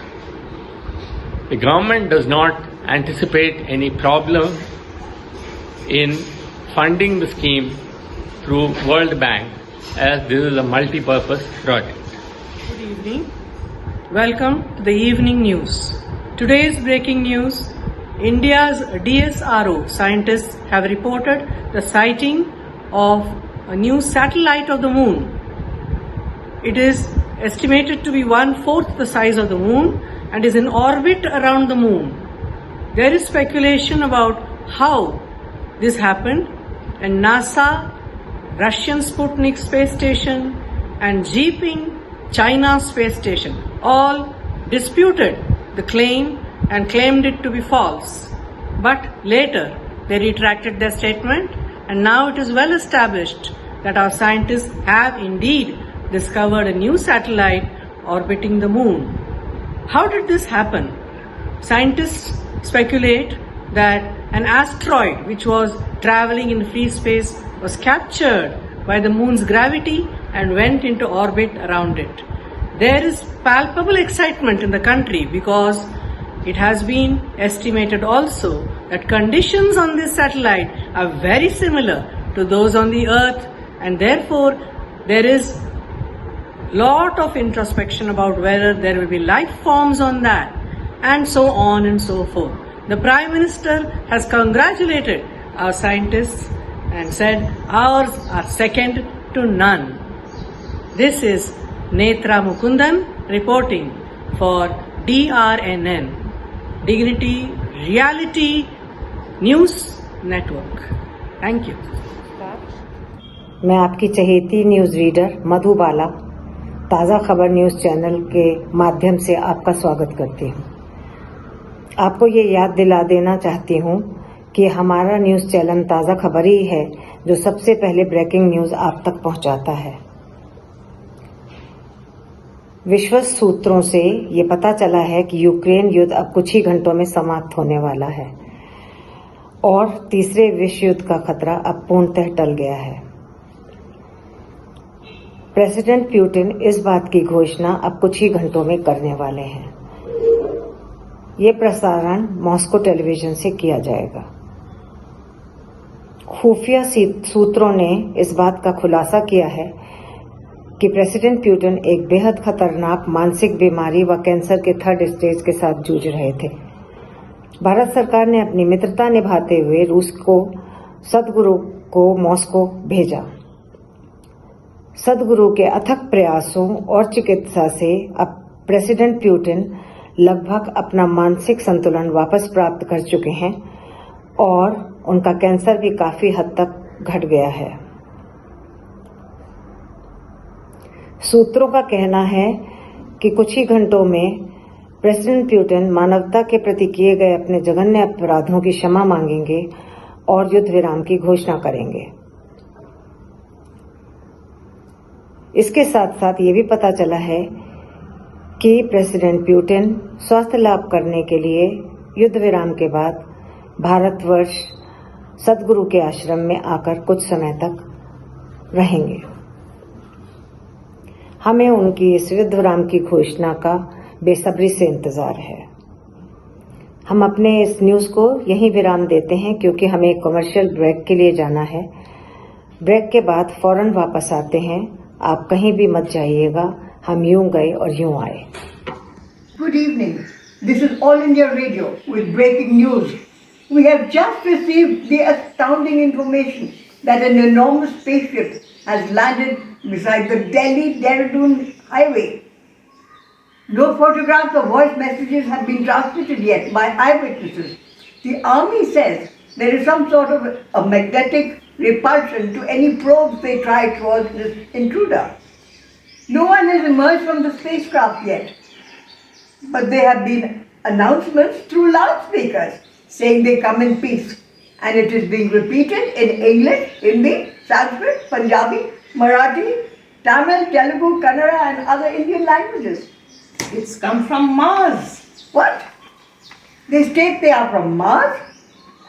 The government does not anticipate any problem in funding the scheme through World Bank, as this is a multi-purpose project. Good evening. Welcome to the evening news. Today's breaking news: India's DSRO scientists have reported the sighting of a new satellite of the moon. It is estimated to be 1/4 the size of the moon and is in orbit around the moon. There is speculation about how this happened, and NASA, Russian Sputnik space station, and Jinping China space station all disputed the claim and claimed it to be false. But later they retracted their statement, and now it is well established that our scientists have indeed discovered a new satellite orbiting the moon. How did this happen? Scientists speculate that an asteroid which was traveling in free space was captured by the moon's gravity and went into orbit around it. There is palpable excitement in the country because it has been estimated also that conditions on this satellite are very similar to those on the Earth, and therefore there is lot of introspection about whether there will be life forms on that, and so on and so forth. The Prime Minister has congratulated our scientists and said ours are second to none. This is Netra Mukundan reporting for DRNN, Dignity Reality News Network. Thank you. मैं आपकी चहेती news reader Madhubala ताज़ा खबर news channel के माध्यम से आपका स्वागत करती हूँ। आपको ये याद दिला देना चाहती हूँ कि हमारा न्यूज़ चैनल ताज़ा खबर ही है जो सबसे पहले ब्रेकिंग न्यूज़ आप तक पहुँचाता है। विश्वस्त सूत्रों से ये पता चला है कि यूक्रेन युद्ध अब कुछ ही घंटों में समाप्त होने वाला है और तीसरे विश्व युद्ध का खतरा अब पूर्णतः टल गया है। प्रेसिडेंट पुतिन इस बात की घोषणा अब कुछ ही घंटों में करने वाले हैं। ये प्रसारण मॉस्को टेलीविजन से किया जाएगा। खुफिया सूत्रों ने इस बात का खुलासा किया है कि प्रेसिडेंट पुतिन एक बेहद खतरनाक मानसिक बीमारी व कैंसर के 3rd स्टेज के साथ जूझ रहे थे। भारत सरकार ने अपनी मित्रता निभाते हुए रूस को सदगुरु को मॉस्को भेजा। सदगुरु के अथक प्रयासों और चिकित्सा से अब प्रेसिडेंट पुतिन लगभग अपना मानसिक संतुलन वापस प्राप्त कर चुके हैं और उनका कैंसर भी काफी हद तक घट गया है। सूत्रों का कहना है कि कुछ ही घंटों में प्रेसिडेंट पुतिन मानवता के प्रति किए गए अपने जघन्य अपराधों की क्षमा मांगेंगे और युद्ध विराम की घोषणा करेंगे। इसके साथ साथ ये भी पता चला है कि प्रेसिडेंट पुतिन स्वास्थ्य लाभ करने के लिए युद्ध विराम के बाद भारतवर्ष सदगुरु के आश्रम में आकर कुछ समय तक रहेंगे। हमें उनकी इस विश्राम की घोषणा का बेसब्री से इंतजार है। हम अपने इस न्यूज़ को यहीं विराम देते हैं क्योंकि हमें एक कमर्शियल ब्रेक के लिए जाना है। ब्रेक के बाद फौरन वापस आते हैं। आप कहीं भी मत जाइएगा, हम यूं गए और यूं आए। Good evening. This is All India Radio with breaking news. We have just received the astounding information that an enormous spaceship has landed beside the Delhi-Dehradun highway. No photographs or voice messages have been transmitted yet by eyewitnesses. The army says there is some sort of a magnetic repulsion to any probes they try towards this intruder. No one has emerged from the spacecraft yet, but there have been announcements through loudspeakers saying they come in peace, and it is being repeated in English, Hindi, Sanskrit, Punjabi, Marathi, Tamil, Telugu, Kannada and other Indian languages. It's come from Mars. What? They state they are from Mars,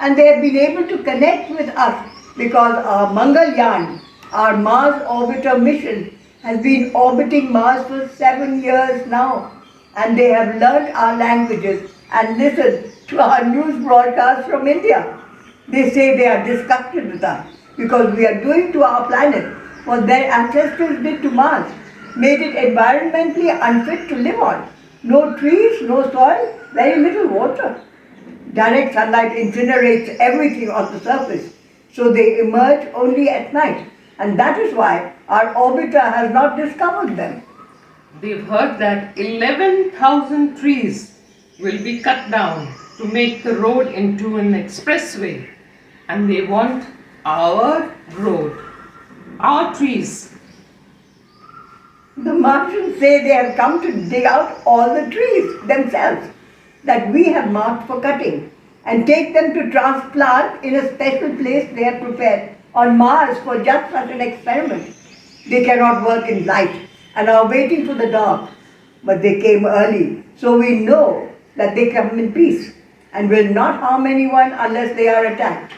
and they have been able to connect with us because our Mangalyaan, our Mars orbiter mission, has been orbiting Mars for 7 years now, and they have learnt our languages and listened to our news broadcasts from India. They say they are disgusted with us because we are doing to our planet what their ancestors did to Mars, made it environmentally unfit to live on. No trees, no soil, very little water. Direct sunlight incinerates everything on the surface, so they emerge only at night, and that is why our orbiter has not discovered them. They've heard that 11,000 trees will be cut down to make the road into an expressway, and they want our road, our trees. The Martians say they have come to dig out all the trees themselves that we have marked for cutting and take them to transplant in a special place they have prepared on Mars for just such an experiment. They cannot work in light and are waiting for the dark, but they came early, so we know that they come in peace and will not harm anyone unless they are attacked.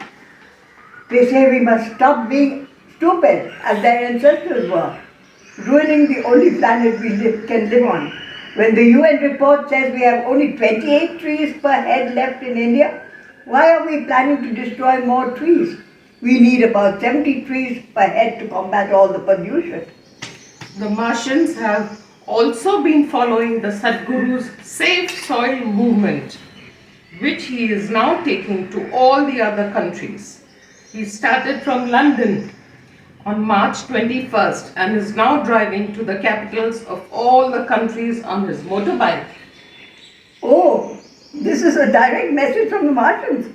They say we must stop being stupid as their ancestors were, ruining the only planet we can live on. When the UN report says we have only 28 trees per head left in India, why are we planning to destroy more trees? We need about 70 trees per head to combat all the pollution. The Martians have also been following the Sadhguru's Safe Soil movement, which he is now taking to all the other countries. He started from London on March 21st and is now driving to the capitals of all the countries on his motorbike. Oh, this is a direct message from the Martians.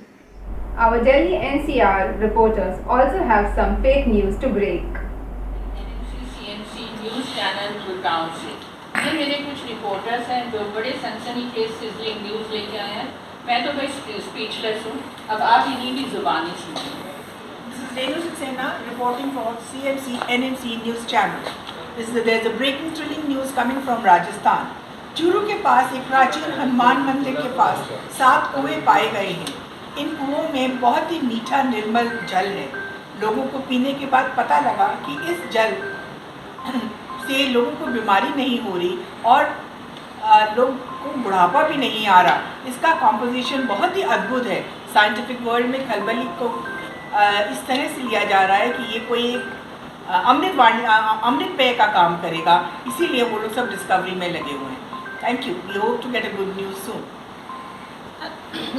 Our Delhi NCR reporters also have some fake news to break. News channel Gurgaon से ये मेरे कुछ reporters हैं जो बड़े सनसनीखेज sizzling news लेके आए हैं। मैं तो भाई स्पीचलेस हूँ, अब आप इन्हीं की ज़ुबानी सुनिए। This is reporting for CMC NMC News Channel. There's a breaking thrilling news coming from Rajasthan. Churu के पास एक प्राचीन हनुमान मंदिर के पास 7 कुएं पाए गए हैं। इन कुओं में बहुत ही मीठा निर्मल जल है। लोगों को पीने के बाद पता लगा कि इस जल से लोगों को बीमारी नहीं हो रही और लोगों को बुढ़ापा भी नहीं आ रहा। इसका कॉम्पोजिशन बहुत ही अद्भुत है। साइंटिफिक वर्ल्ड में खलबली को इस तरह से लिया जा रहा है कि ये कोई अमृत पेय का काम करेगा, इसीलिए वो लोग सब डिस्कवरी में लगे हुए हैं। Thank you, we hope to get a good news soon.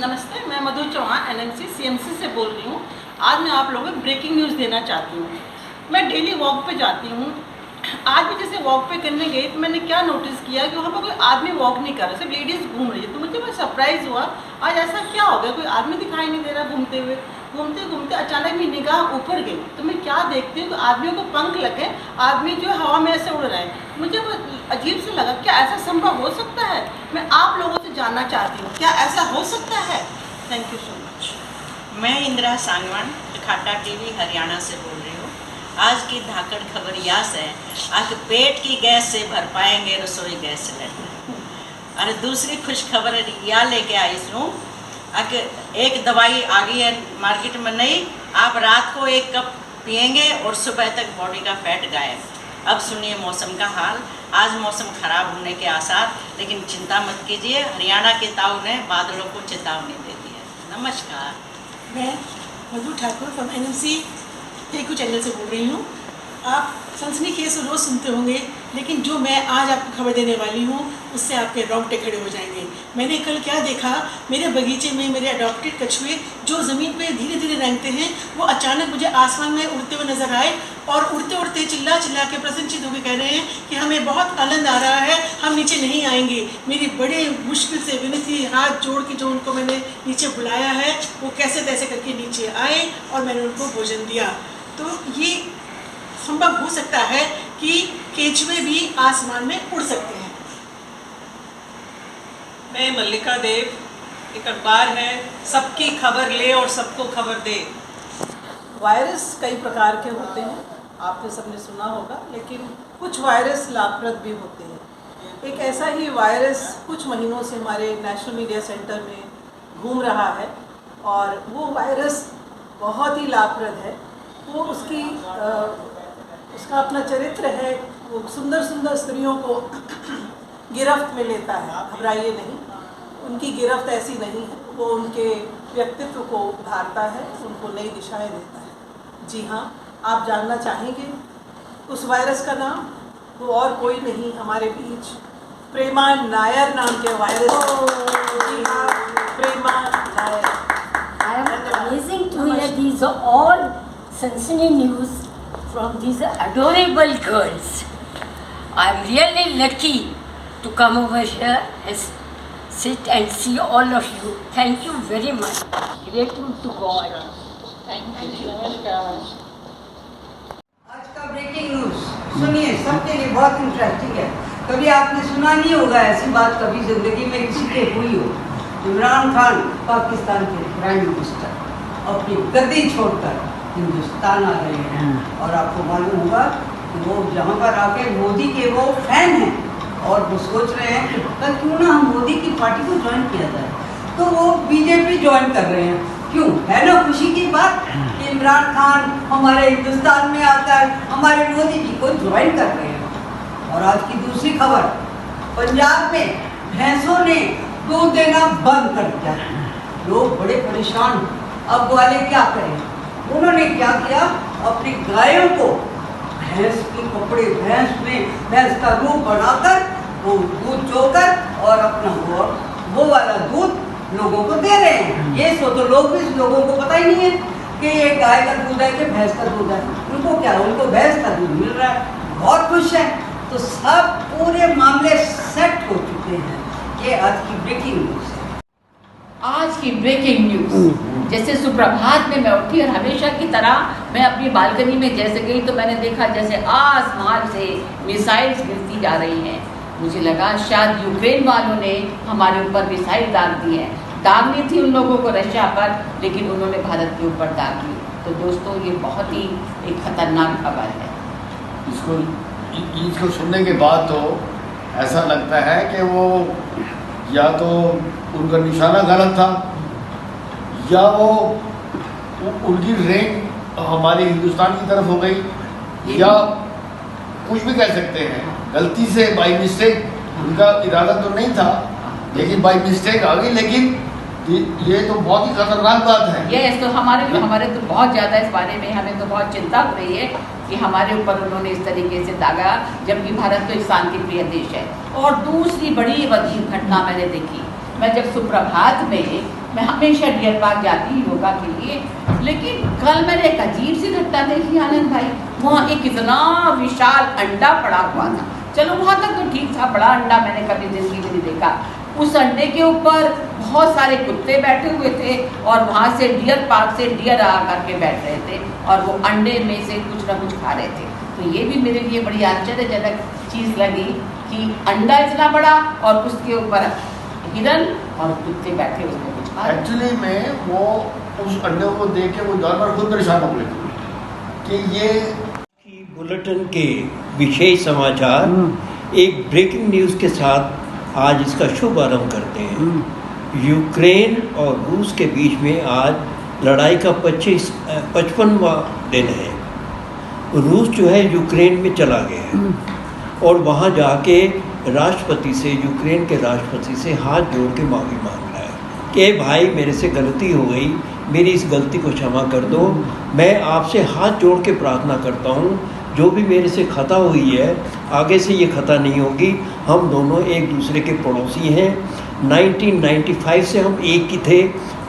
नमस्ते, मैं मधु चौहान NMC CMC से बोल रही हूँ। आज मैं आप लोगों को ब्रेकिंग न्यूज़ देना चाहती हूँ। मैं डेली वॉक पे जाती हूँ। आज भी जैसे वॉक पे करने गई तो मैंने क्या नोटिस किया कि वहाँ पर कोई आदमी वॉक नहीं कर रहा, सिर्फ लेडीज़ घूम रही है। तो मुझे बड़ा सरप्राइज़ हुआ, आज ऐसा क्या हो गया, कोई आदमी दिखाई नहीं दे रहा घूमते हुए। घूमते घूमते अचानक मेरी निगाह ऊपर गई तो मैं क्या देखती हूँ, तो आदमियों को पंख लगे, आदमी जो हवा में ऐसे उड़ रहे हैं। मुझे वो अजीब से लगा, क्या ऐसा संभव हो सकता है? मैं आप लोगों से जानना चाहती हूँ, क्या ऐसा हो सकता है? Thank you so much. मैं इंदिरा सांगवान खाटा टीवी हरियाणा से बोल रही हूँ। आज की धाकड़ खबर यह है, आज पेट की गैस से भर पाएंगे रसोई गैस सिलेंडर। और दूसरी खुश खबर यह लेके आई हूँ एक दवाई आ गई है मार्केट में नई, आप रात को 1 कप पिएंगे और सुबह तक बॉडी का फैट गायब। अब सुनिए मौसम का हाल। आज मौसम खराब होने के आसार, लेकिन चिंता मत कीजिए, हरियाणा के ताऊ ने बादलों को चेतावनी दे दी है। नमस्कार। मैं मधु ठाकुर फ्रॉम एनएमसी टेकू चैनल से बोल रही हूँ। आप सनसनीखेज रोज़ सुनते होंगे, लेकिन जो मैं आज आपको खबर देने वाली हूँ उससे आपके रोंगटे खड़े हो जाएंगे। मैंने कल क्या देखा, मेरे बगीचे में मेरे अडॉप्टेड कछुए जो ज़मीन पे धीरे धीरे रेंगते हैं, वो अचानक मुझे आसमान में उड़ते हुए नजर आए और उड़ते उड़ते चिल्ला चिल्ला के प्रसन्नचित होकर कह रहे हैं कि हमें बहुत आनंद आ रहा है, हम नीचे नहीं आएंगे। मेरी बड़े मुश्किल से विनती हाथ जोड़ के जो उनको मैंने नीचे बुलाया है, वो कैसे तैसे करके नीचे आए और मैंने उनको भोजन दिया। तो ये संभव हो सकता है कि केंचुए भी आसमान में उड़ सकते हैं। मैं मल्लिका देव, एक अखबार है सबकी खबर ले और सबको खबर दे। वायरस कई प्रकार के होते हैं, आपने सबने सुना होगा, लेकिन कुछ वायरस लाभप्रद भी होते हैं। एक ऐसा ही वायरस कुछ महीनों से हमारे नेशनल मीडिया सेंटर में घूम रहा है और वो वायरस बहुत ही लाभप्रद है। वो उसका अपना चरित्र है, वो सुंदर सुंदर स्त्रियों को गिरफ्त में लेता है। घबराइए नहीं, उनकी गिरफ्त ऐसी नहीं है, वो उनके व्यक्तित्व को उभारता है, उनको नई दिशाएं देता है। जी हाँ, आप जानना चाहेंगे उस वायरस का नाम? वो और कोई नहीं, हमारे बीच प्रेमा नायर नाम के वायरस। जी हाँ, प्रेमा Nair. I am amazing to hear these all Cincinnati news from these adorable girls. I am really lucky to come over here and sit and see all of you. Thank you very much. Grateful to God. Thank you. नमस्कार। आज का breaking news सुनिए, सबके लिए बहुत interesting है। कभी आपने सुना नहीं होगा ऐसी बात, कभी जिंदगी में किसी के हुई हो। इमरान खान पाकिस्तान के प्राइम मिनिस्टर अपनी गद्दी छोड़कर हिंदुस्तान आ गए हैं और आपको मालूम होगा कि वो जहाँ पर आके मोदी के वो फैन हैं और वो सोच रहे हैं कि क्यों ना हम मोदी की पार्टी को ज्वाइन किया जाए, तो वो बीजेपी ज्वाइन कर रहे हैं। क्यों? है ना खुशी की बात कि इमरान खान हमारे हिंदुस्तान में आकर हमारे मोदी जी को ज्वाइन कर रहे हैं। और आज की दूसरी खबर, पंजाब में भैंसों ने दूध देना बंद कर दिया। लोग बड़े परेशान, अब वाले क्या करें? उन्होंने क्या किया, अपनी गायों को भैंस के कपड़े, भैंस का रूप बनाकर वो दूध चोकर और अपना वो वाला दूध लोगों को दे रहे हैं। ये तो लोग भी, लोगों को पता ही नहीं है कि ये गाय का दूध है कि भैंस का दूध है। उनको क्या, उनको भैंस का दूध मिल रहा है, बहुत खुश है। तो सब पूरे मामले सेट हो चुके हैं। ये आज की ब्रेकिंग न्यूज है। आज की ब्रेकिंग न्यूज, जैसे सुप्रभात में मैं उठी और हमेशा की तरह मैं अपनी बालकनी में जैसे गई तो मैंने देखा जैसे आसमान से मिसाइल्स गिरती जा रही हैं। मुझे लगा शायद यूक्रेन वालों ने हमारे ऊपर मिसाइल दाग दी है। दागनी थी उन लोगों को रशिया पर, लेकिन उन्होंने भारत के ऊपर दाग दी। तो दोस्तों, ये बहुत ही एक खतरनाक खबर है। इसको सुनने के बाद तो ऐसा लगता है कि वो या तो उनका निशाना गलत था या वो उनकी रेंज हमारे हिंदुस्तान की तरफ हो गई, या कुछ भी कह सकते हैं। गलती से बाई मिस्टेक, उनका इरादा तो नहीं था लेकिन बाई मिस्टेक आ गई। लेकिन ये तो बहुत ही खतरनाक बात है। यस, तो हमारे तो बहुत ज़्यादा इस बारे में हमें तो बहुत चिंता हो रही है कि हमारे ऊपर उन्होंने इस तरीके से दागा, जबकि भारत तो एक शांति प्रिय देश है। और दूसरी बड़ी अजीब घटना मैंने देखी, मैं जब सुप्रभात में, मैं हमेशा डियर पार्क जाती हूँ योगा के लिए, लेकिन कल मैंने एक अजीब सी घटना देखी आनंद भाई। वहाँ एक इतना विशाल अंडा पड़ा हुआ था। चलो वहाँ तक तो ठीक था, बड़ा अंडा मैंने कभी जिंदगी में नहीं देखा। उस अंडे के ऊपर बहुत सारे कुत्ते बैठे हुए थे और वहाँ से डियर पार्क से डियर आ करके बैठ रहे थे और वो अंडे में से कुछ ना कुछ खा रहे थे। तो ये भी मेरे लिए बड़ी आश्चर्यजनक चीज़ लगी कि अंडा इतना बड़ा और उसके ऊपर हिरन और कुत्ते बैठे उसमें कुछ खा। एक्चुअली में वो उस अंडे को देख के वो जानवर खुद परेशान हो गए कि ये बुलेटिन के विशेष समाचार एक ब्रेकिंग न्यूज़ के साथ आज इसका शुभारंभ करते हैं। यूक्रेन और रूस के बीच में आज लड़ाई का 55वां दिन है। रूस जो है यूक्रेन में चला गया है और वहाँ जाके राष्ट्रपति से, यूक्रेन के राष्ट्रपति से हाथ जोड़ के माफ़ी मांग रहा है कि भाई मेरे से गलती हो गई, मेरी इस गलती को क्षमा कर दो। मैं आपसे हाथ जोड़ के प्रार्थना करता हूँ, जो भी मेरे से खता हुई है आगे से ये खता नहीं होगी। हम दोनों एक दूसरे के पड़ोसी हैं। 1995 से हम एक ही थे,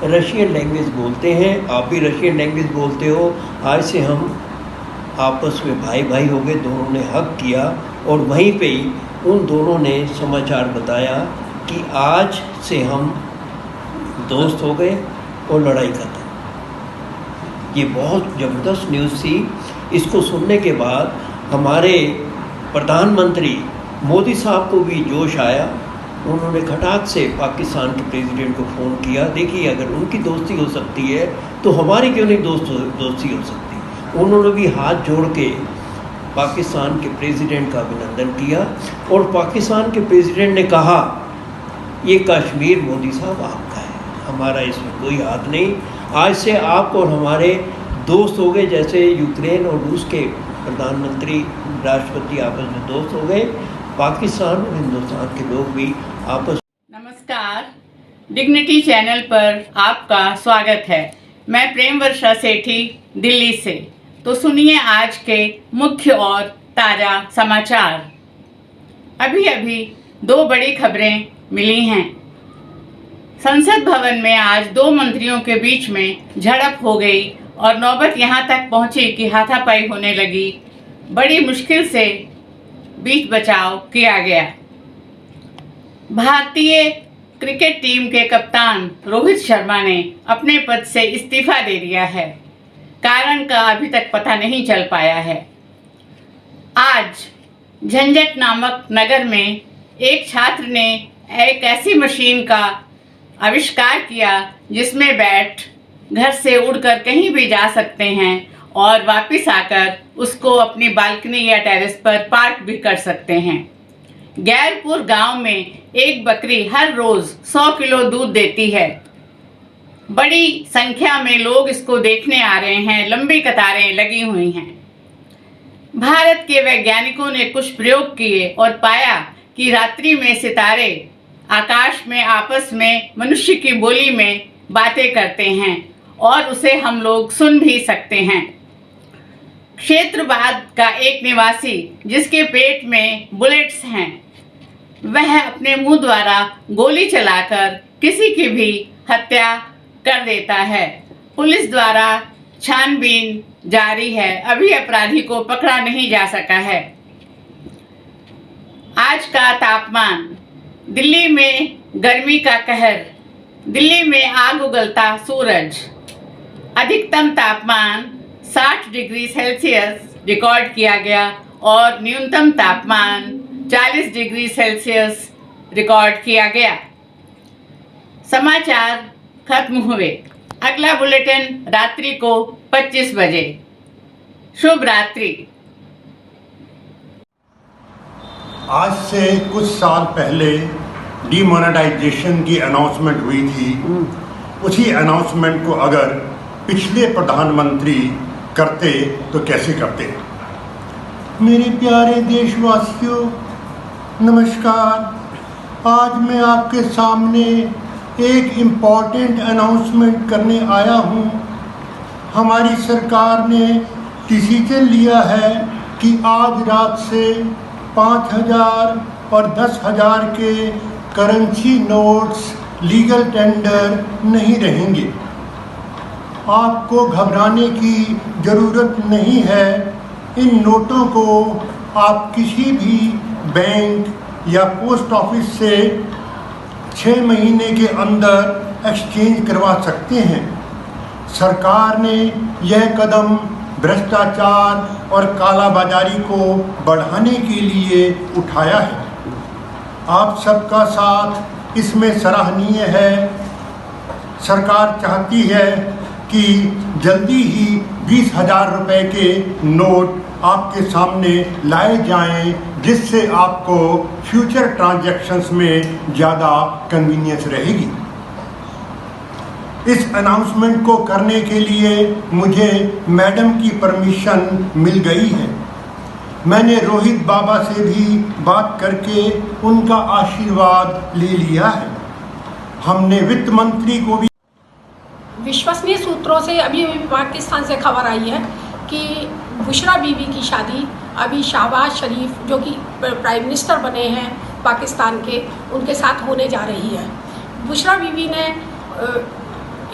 रशियन लैंग्वेज बोलते हैं, आप भी रशियन लैंग्वेज बोलते हो। आज से हम आपस में भाई भाई हो गए, दोनों ने हक किया और वहीं पे ही उन दोनों ने समाचार बताया कि आज से हम दोस्त हो गए और लड़ाई खत्म। ये बहुत ज़बरदस्त न्यूज़ थी। इसको सुनने के बाद हमारे प्रधानमंत्री मोदी साहब को भी जोश आया। उन्होंने खटाक से पाकिस्तान के प्रेसिडेंट को फ़ोन किया, देखिए अगर उनकी दोस्ती हो सकती है तो हमारी क्यों नहीं दोस्ती हो सकती। उन्होंने भी हाथ जोड़ के पाकिस्तान के प्रेसिडेंट का अभिनंदन किया और पाकिस्तान के प्रेसिडेंट ने कहा ये कश्मीर मोदी साहब आपका है, हमारा इसमें कोई हाथ नहीं। आज से आप और हमारे दोस्त हो गए, जैसे यूक्रेन और रूस के प्रधानमंत्री राष्ट्रपति आपस में दोस्त हो गए, पाकिस्तान और हिंदुस्तान के लोग भी आपस। नमस्कार, डिग्निटी चैनल पर आपका स्वागत है। मैं प्रेम वर्षा सेठी दिल्ली से। तो सुनिए आज के मुख्य और ताज़ा समाचार। अभी अभी दो बड़ी खबरें मिली हैं। संसद भवन में आज दो मंत्रियों के बीच में झड़प हो गई और नौबत यहाँ तक पहुँची कि हाथापाई होने लगी। बड़ी मुश्किल से बीच बचाव किया गया। भारतीय क्रिकेट टीम के कप्तान रोहित शर्मा ने अपने पद से इस्तीफा दे दिया है। कारण का अभी तक पता नहीं चल पाया है। आज झंझट नामक नगर में एक छात्र ने एक ऐसी मशीन का आविष्कार किया जिसमें बैठ घर से उड़कर कहीं भी जा सकते हैं और वापस आकर उसको अपनी बालकनी या टेरेस पर पार्क भी कर सकते हैं। गैरपुर गांव में एक बकरी हर रोज 100 किलो दूध देती है। बड़ी संख्या में लोग इसको देखने आ रहे हैं, लंबी कतारें लगी हुई हैं। भारत के वैज्ञानिकों ने कुछ प्रयोग किए और पाया कि रात्रि में सितारे आकाश में आपस में मनुष्य की बोली में बातें करते हैं और उसे हम लोग सुन भी सकते हैं। क्षेत्रवाद का एक निवासी जिसके पेट में बुलेट्स हैं, वह अपने मुंह द्वारा गोली चलाकर किसी की भी हत्या कर देता है। पुलिस द्वारा छानबीन जारी है, अभी अपराधी को पकड़ा नहीं जा सका है। आज का तापमान, दिल्ली में गर्मी का कहर, दिल्ली में आग उगलता सूरज। अधिकतम तापमान 60 डिग्री सेल्सियस रिकॉर्ड किया गया और न्यूनतम तापमान 40 डिग्री सेल्सियस रिकॉर्ड किया गया। समाचार खत्म हुए। अगला बुलेटिन रात्रि को 25 बजे। शुभ रात्रि। आज से कुछ साल पहले डीमोनेटाइजेशन की अनाउंसमेंट हुई थी। उसी अनाउंसमेंट को अगर पिछले प्रधानमंत्री करते तो कैसे करते। मेरे प्यारे देशवासियों, नमस्कार। आज मैं आपके सामने एक इम्पॉर्टेंट अनाउंसमेंट करने आया हूँ। हमारी सरकार ने डिसीजन लिया है कि आज रात से 5,000 और 10,000 के करेंसी नोट्स लीगल टेंडर नहीं रहेंगे। आपको घबराने की ज़रूरत नहीं है। इन नोटों को आप किसी भी बैंक या पोस्ट ऑफिस से 6 महीने के अंदर एक्सचेंज करवा सकते हैं। सरकार ने यह कदम भ्रष्टाचार और कालाबाजारी को बढ़ाने के लिए उठाया है। आप सबका साथ इसमें सराहनीय है। सरकार चाहती है कि जल्दी ही 20,000 रुपए के नोट आपके सामने लाए जाएं, जिससे आपको फ्यूचर ट्रांजैक्शंस में ज़्यादा कन्वीनियंस रहेगी। इस अनाउंसमेंट को करने के लिए मुझे मैडम की परमिशन मिल गई है। मैंने रोहित बाबा से भी बात करके उनका आशीर्वाद ले लिया है। हमने वित्त मंत्री को भी विश्वसनीय सूत्रों से अभी पाकिस्तान से खबर आई है कि बुशरा बीबी की शादी अभी शहबाज शरीफ जो कि प्राइम मिनिस्टर बने हैं पाकिस्तान के, उनके साथ होने जा रही है। बुशरा बीबी ने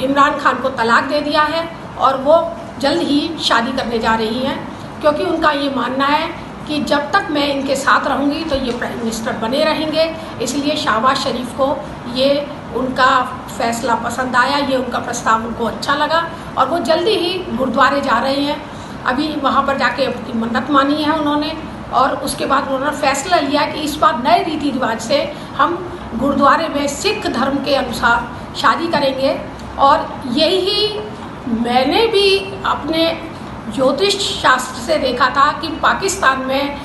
इमरान खान को तलाक दे दिया है और वो जल्द ही शादी करने जा रही हैं, क्योंकि उनका ये मानना है कि जब तक मैं इनके साथ रहूँगी तो ये प्राइम मिनिस्टर बने रहेंगे। इसलिए शहबाज शरीफ को ये उनका फैसला पसंद आया, ये उनका प्रस्ताव उनको अच्छा लगा और वो जल्दी ही गुरुद्वारे जा रहे हैं। अभी वहाँ पर जाके अपनी मन्नत मानी है उन्होंने और उसके बाद उन्होंने फैसला लिया कि इस बार नए रीति रिवाज से हम गुरुद्वारे में सिख धर्म के अनुसार शादी करेंगे। और यही मैंने भी अपने ज्योतिष शास्त्र से देखा था कि पाकिस्तान में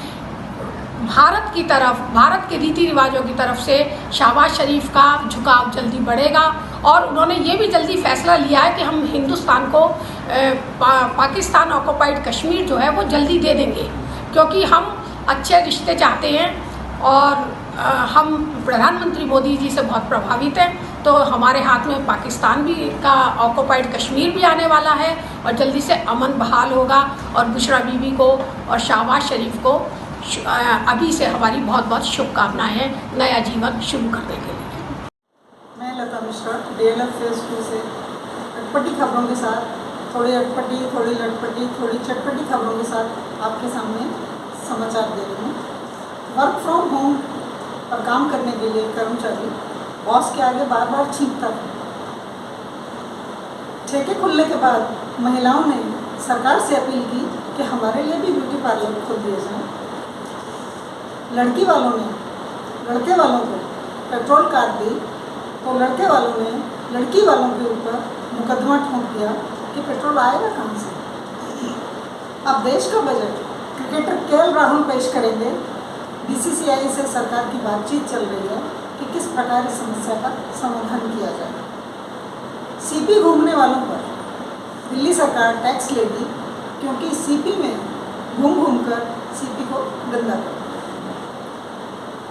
भारत की तरफ, भारत के रीति रिवाजों की तरफ से शहबाज शरीफ का झुकाव जल्दी बढ़ेगा और उन्होंने ये भी जल्दी फैसला लिया है कि हम हिंदुस्तान को पाकिस्तान ऑक्युपाइड कश्मीर जो है वो जल्दी दे देंगे, क्योंकि हम अच्छे रिश्ते चाहते हैं और हम प्रधानमंत्री मोदी जी से बहुत प्रभावित हैं। तो हमारे हाथ में पाकिस्तान भी का ऑक्युपाइड कश्मीर भी आने वाला है और जल्दी से अमन बहाल होगा। और बुशरा बीबी को और शहबाज शरीफ को अभी से हमारी बहुत बहुत शुभकामनाएं हैं नया जीवन शुरू करने के लिए। मैं लता मिश्रा DLF फेज 2 से अटपटी खबरों के साथ, थोड़ी अटपटी, थोड़ी लटपटी, थोड़ी चटपटी खबरों के साथ आपके सामने समाचार दे रही हूँ। वर्क फ्रॉम होम पर काम करने के लिए कर्मचारी बॉस के आगे बार बार छींकता था। ठेके खुलने के बाद महिलाओं ने सरकार से अपील की कि हमारे लिए भी ब्यूटी पार्लर खोल दिए जाएं। लड़की वालों ने लड़के वालों को पेट्रोल काट दी तो लड़के वालों ने लड़की वालों के ऊपर मुकदमा ठोक दिया कि पेट्रोल आएगा कहाँ से। अब देश का बजट क्रिकेटर KL राहुल पेश करेंगे। BCCI से सरकार की बातचीत चल रही है कि किस प्रकार इस समस्या का समाधान किया जाए। CP घूमने वालों पर दिल्ली सरकार टैक्स लेगी, क्योंकि CP में घूम घूमकर CP को गंदा कर।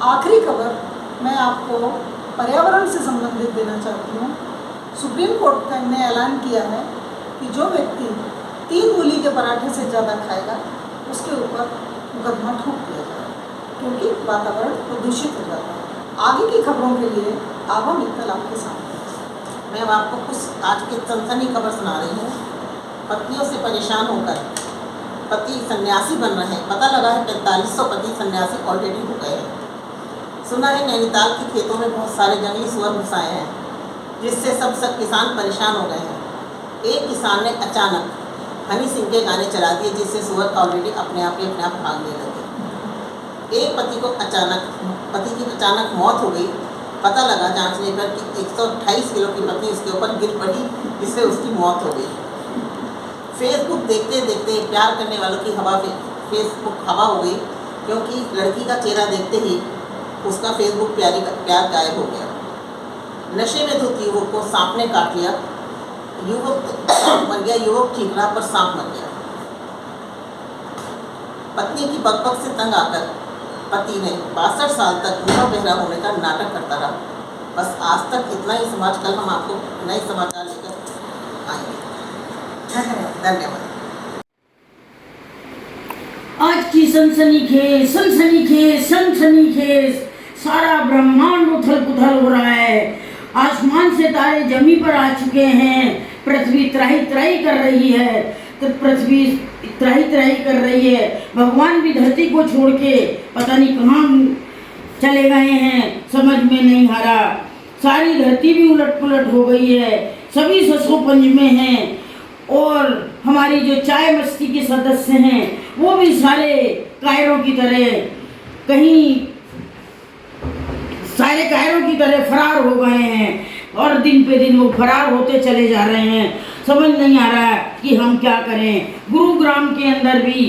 आखिरी खबर मैं आपको पर्यावरण से संबंधित देना चाहती हूँ। सुप्रीम कोर्ट ने ऐलान किया है कि जो व्यक्ति 3 मूली के पराठे से ज़्यादा खाएगा उसके ऊपर मुकदमा ठोक दिया जाएगा, क्योंकि वातावरण प्रदूषित हो जाता है। आगे की खबरों के लिए आभा मित्तल आपके सामने। मैं आपको कुछ आज की सनसनी खबर सुना रही हूँ। पत्नियों से परेशान होकर पति सन्यासी बन रहे हैं। पता लगा है 4500 पति सन्यासी ऑलरेडी हो गए हैं। सुना है नैनीताल के खेतों में बहुत सारे जंगली सुअर घुस आए हैं, जिससे सब किसान परेशान हो गए हैं। एक किसान ने अचानक हनी सिंह के गाने चला दिए, जिससे सुअर ऑलरेडी अपने आप भागने लगे। एक पति की अचानक मौत हो गई। पता लगा जांचने पर कि 128 किलो की पत्नी उसके ऊपर गिर पड़ी, जिससे उसकी मौत हो गई। फेसबुक देखते देखते प्यार करने वालों की फेसबुक हवा हो गई, क्योंकि लड़की का चेहरा देखते ही उसका फेसबुक प्यार गायब हो गया। नशे में धुत युवक को सांप ने काट लिया। युवक मर गया। युवक ठीक रहा पर सांप मर गया। पत्नी की बकबक से तंग आकर पति ने 62 साल तक बिना बहरा होने का नाटक करता रहा। बस आज तक इतना ही समाज। कल हम आपको नए समाचार लेकर आएंगे। धन्यवाद। आज की सनसनीखेज सारा ब्रह्मांड उथल पुथल हो रहा है। आसमान से तारे जमी पर आ चुके हैं। पृथ्वी त्राही त्राही कर रही है, तो पृथ्वी त्राही त्राही कर रही है। भगवान भी धरती को छोड़ के पता नहीं कहाँ चले गए हैं, समझ में नहीं आ रहा। सारी धरती भी उलट पुलट हो गई है। सभी ससों पंज में हैं और हमारी जो चाय मस्ती के सदस्य हैं वो भी सारे कायरों की तरह फरार हो गए हैं और दिन पे दिन वो फरार होते चले जा रहे हैं। समझ नहीं आ रहा है कि हम क्या करें। गुरुग्राम के अंदर भी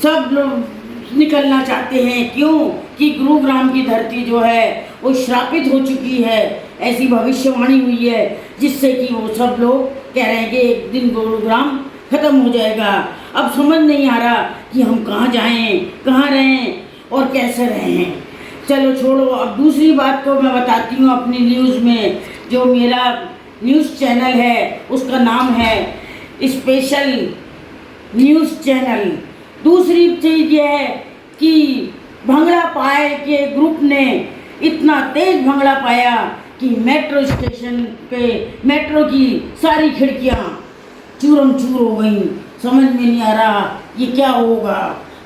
सब लोग निकलना चाहते हैं। क्यों कि गुरुग्राम की धरती जो है वो श्रापित हो चुकी है। ऐसी भविष्यवाणी हुई है जिससे कि वो सब लोग कह रहे हैं कि एक दिन गुरुग्राम खत्म हो जाएगा। अब समझ नहीं आ रहा कि हम कहाँ जाएं, कहाँ रहें और कैसे रहें। चलो छोड़ो, अब दूसरी बात को मैं बताती हूँ अपनी न्यूज़ में। जो मेरा न्यूज़ चैनल है उसका नाम है स्पेशल न्यूज़ चैनल। दूसरी चीज़ ये है कि भंगड़ा पाए के ग्रुप ने इतना तेज भंगड़ा पाया कि मेट्रो स्टेशन पे मेट्रो की सारी खिड़कियाँ चूरम चूर हो गई। समझ में नहीं आ रहा ये क्या होगा,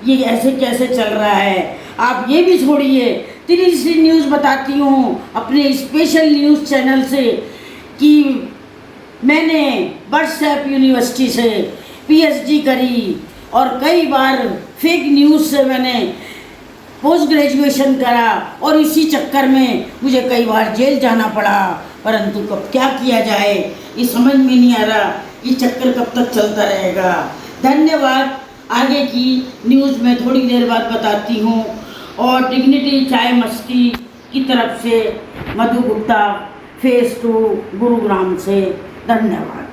ये ऐसे कैसे चल रहा है। आप ये भी छोड़िए, तीसरी न्यूज़ बताती हूँ अपने स्पेशल न्यूज़ चैनल से कि मैंने व्हाट्सएप यूनिवर्सिटी से पीएचडी करी और कई बार फेक न्यूज़ से मैंने पोस्ट ग्रेजुएशन करा और इसी चक्कर में मुझे कई बार जेल जाना पड़ा। परंतु कब क्या किया जाए ये समझ में नहीं आ रहा, ये चक्कर कब तक चलता रहेगा। धन्यवाद। आगे की न्यूज़ में थोड़ी देर बाद बताती हूँ। और डिग्निटी चाय मस्ती की तरफ से मधु गुप्ता, फेज 2 गुरुग्राम से। धन्यवाद।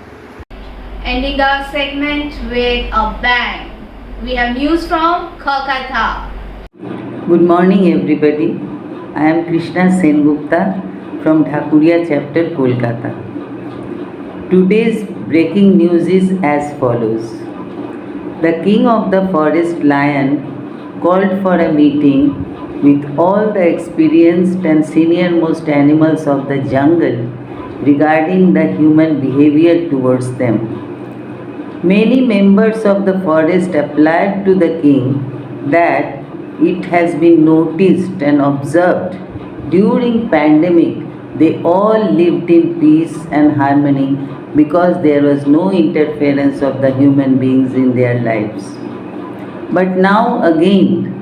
Ending our segment with a bang. We have news from Kolkata. Good morning everybody. I am Krishna Sengupta from Dhakuria chapter, Kolkata. Today's breaking news is as follows. The king of the forest lion called for a meeting with all the experienced and senior-most animals of the jungle regarding the human behavior towards them. Many members of the forest applied to the king that it has been noticed and observed during pandemic they all lived in peace and harmony because there was no interference of the human beings in their lives. But now again,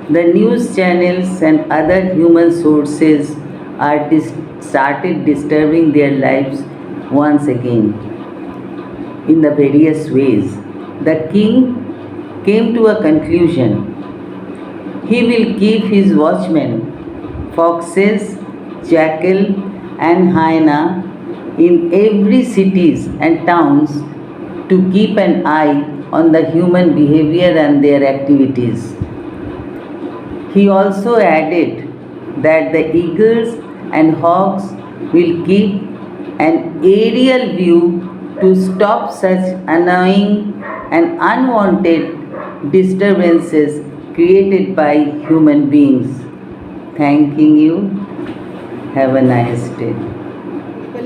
the news channels and other human sources are started disturbing their lives once again in the various ways. The king came to a conclusion. He will keep his watchmen, foxes, jackal and hyena in every cities and towns to keep an eye on the human behavior and their activities. He also added that the eagles and hawks will keep an aerial view to stop such annoying and unwanted disturbances created by human beings. Thanking you. Have a nice day.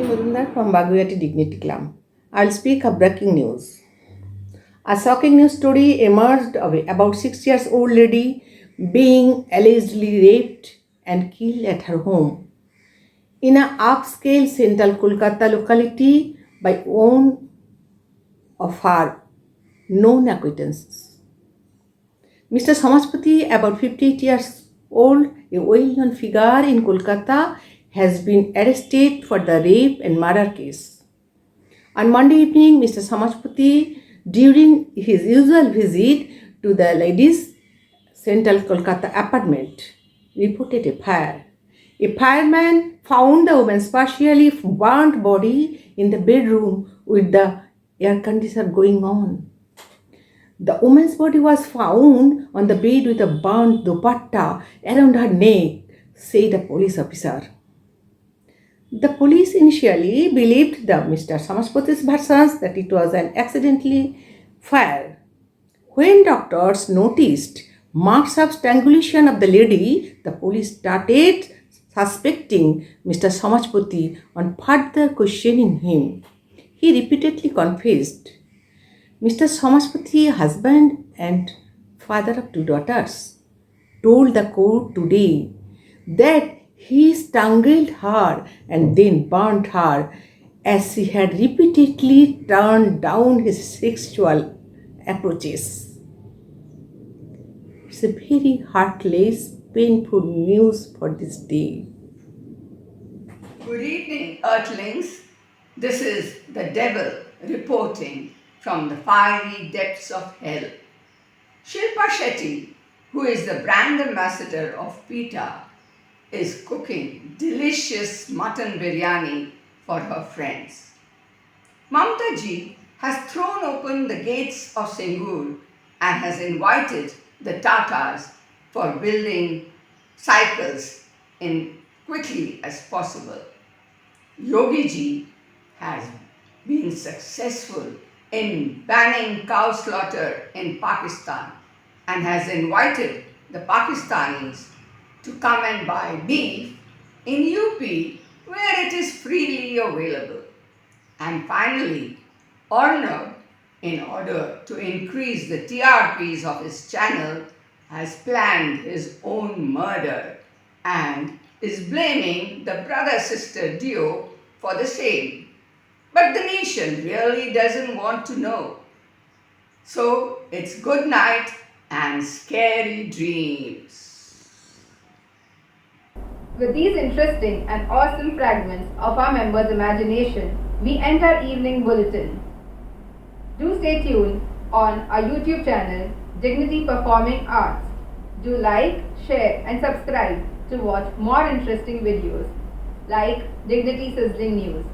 Murundar from Baguyati Dignity Club. I'll speak of breaking news. A shocking news story emerged of about 6 years old lady being allegedly raped and killed at her home in an upscale central Kolkata locality by one of her known acquaintances. Mr. Samajpati, about 58 years old, a well-known figure in Kolkata, has been arrested for the rape and murder case. On Monday evening, Mr. Samajpati, during his usual visit to the lady's central Kolkata apartment, reported a fire. A fireman found the woman's partially burnt body in the bedroom with the air conditioner going on. The woman's body was found on the bed with a burnt dupatta around her neck, said a police officer. The police initially believed the Mr. Samajpati's versions that it was an accidental fire. When doctors noticed marks of strangulation of the lady, the police started suspecting Mr. Samajpati. On further questioning him, he repeatedly confessed. Mr. Samajpati, husband and father of 2 daughters, told the court today that he strangled her and then burnt her as she had repeatedly turned down his sexual approaches. It's a very heartless, painful news for this day. Good evening, Earthlings. This is the devil reporting from the fiery depths of hell. Shilpa Shetty, who is the brand ambassador of PETA, is cooking delicious mutton biryani for her friends. Mamta ji has thrown open the gates of Singur and has invited the Tatars for building cycles in quickly as possible. Yogi ji has been successful in banning cow slaughter in Pakistan and has invited the Pakistanis to come and buy beef in UP where it is freely available. And finally, Arnav, in order to increase the TRPs of his channel, has planned his own murder and is blaming the brother-sister duo for the same. But the nation really doesn't want to know. So it's good night and scary dreams. With these interesting and awesome fragments of our members' imagination, we end our evening bulletin. Do stay tuned on our YouTube channel, Dignity Performing Arts. Do like, share and subscribe to watch more interesting videos like Dignity Sizzling News.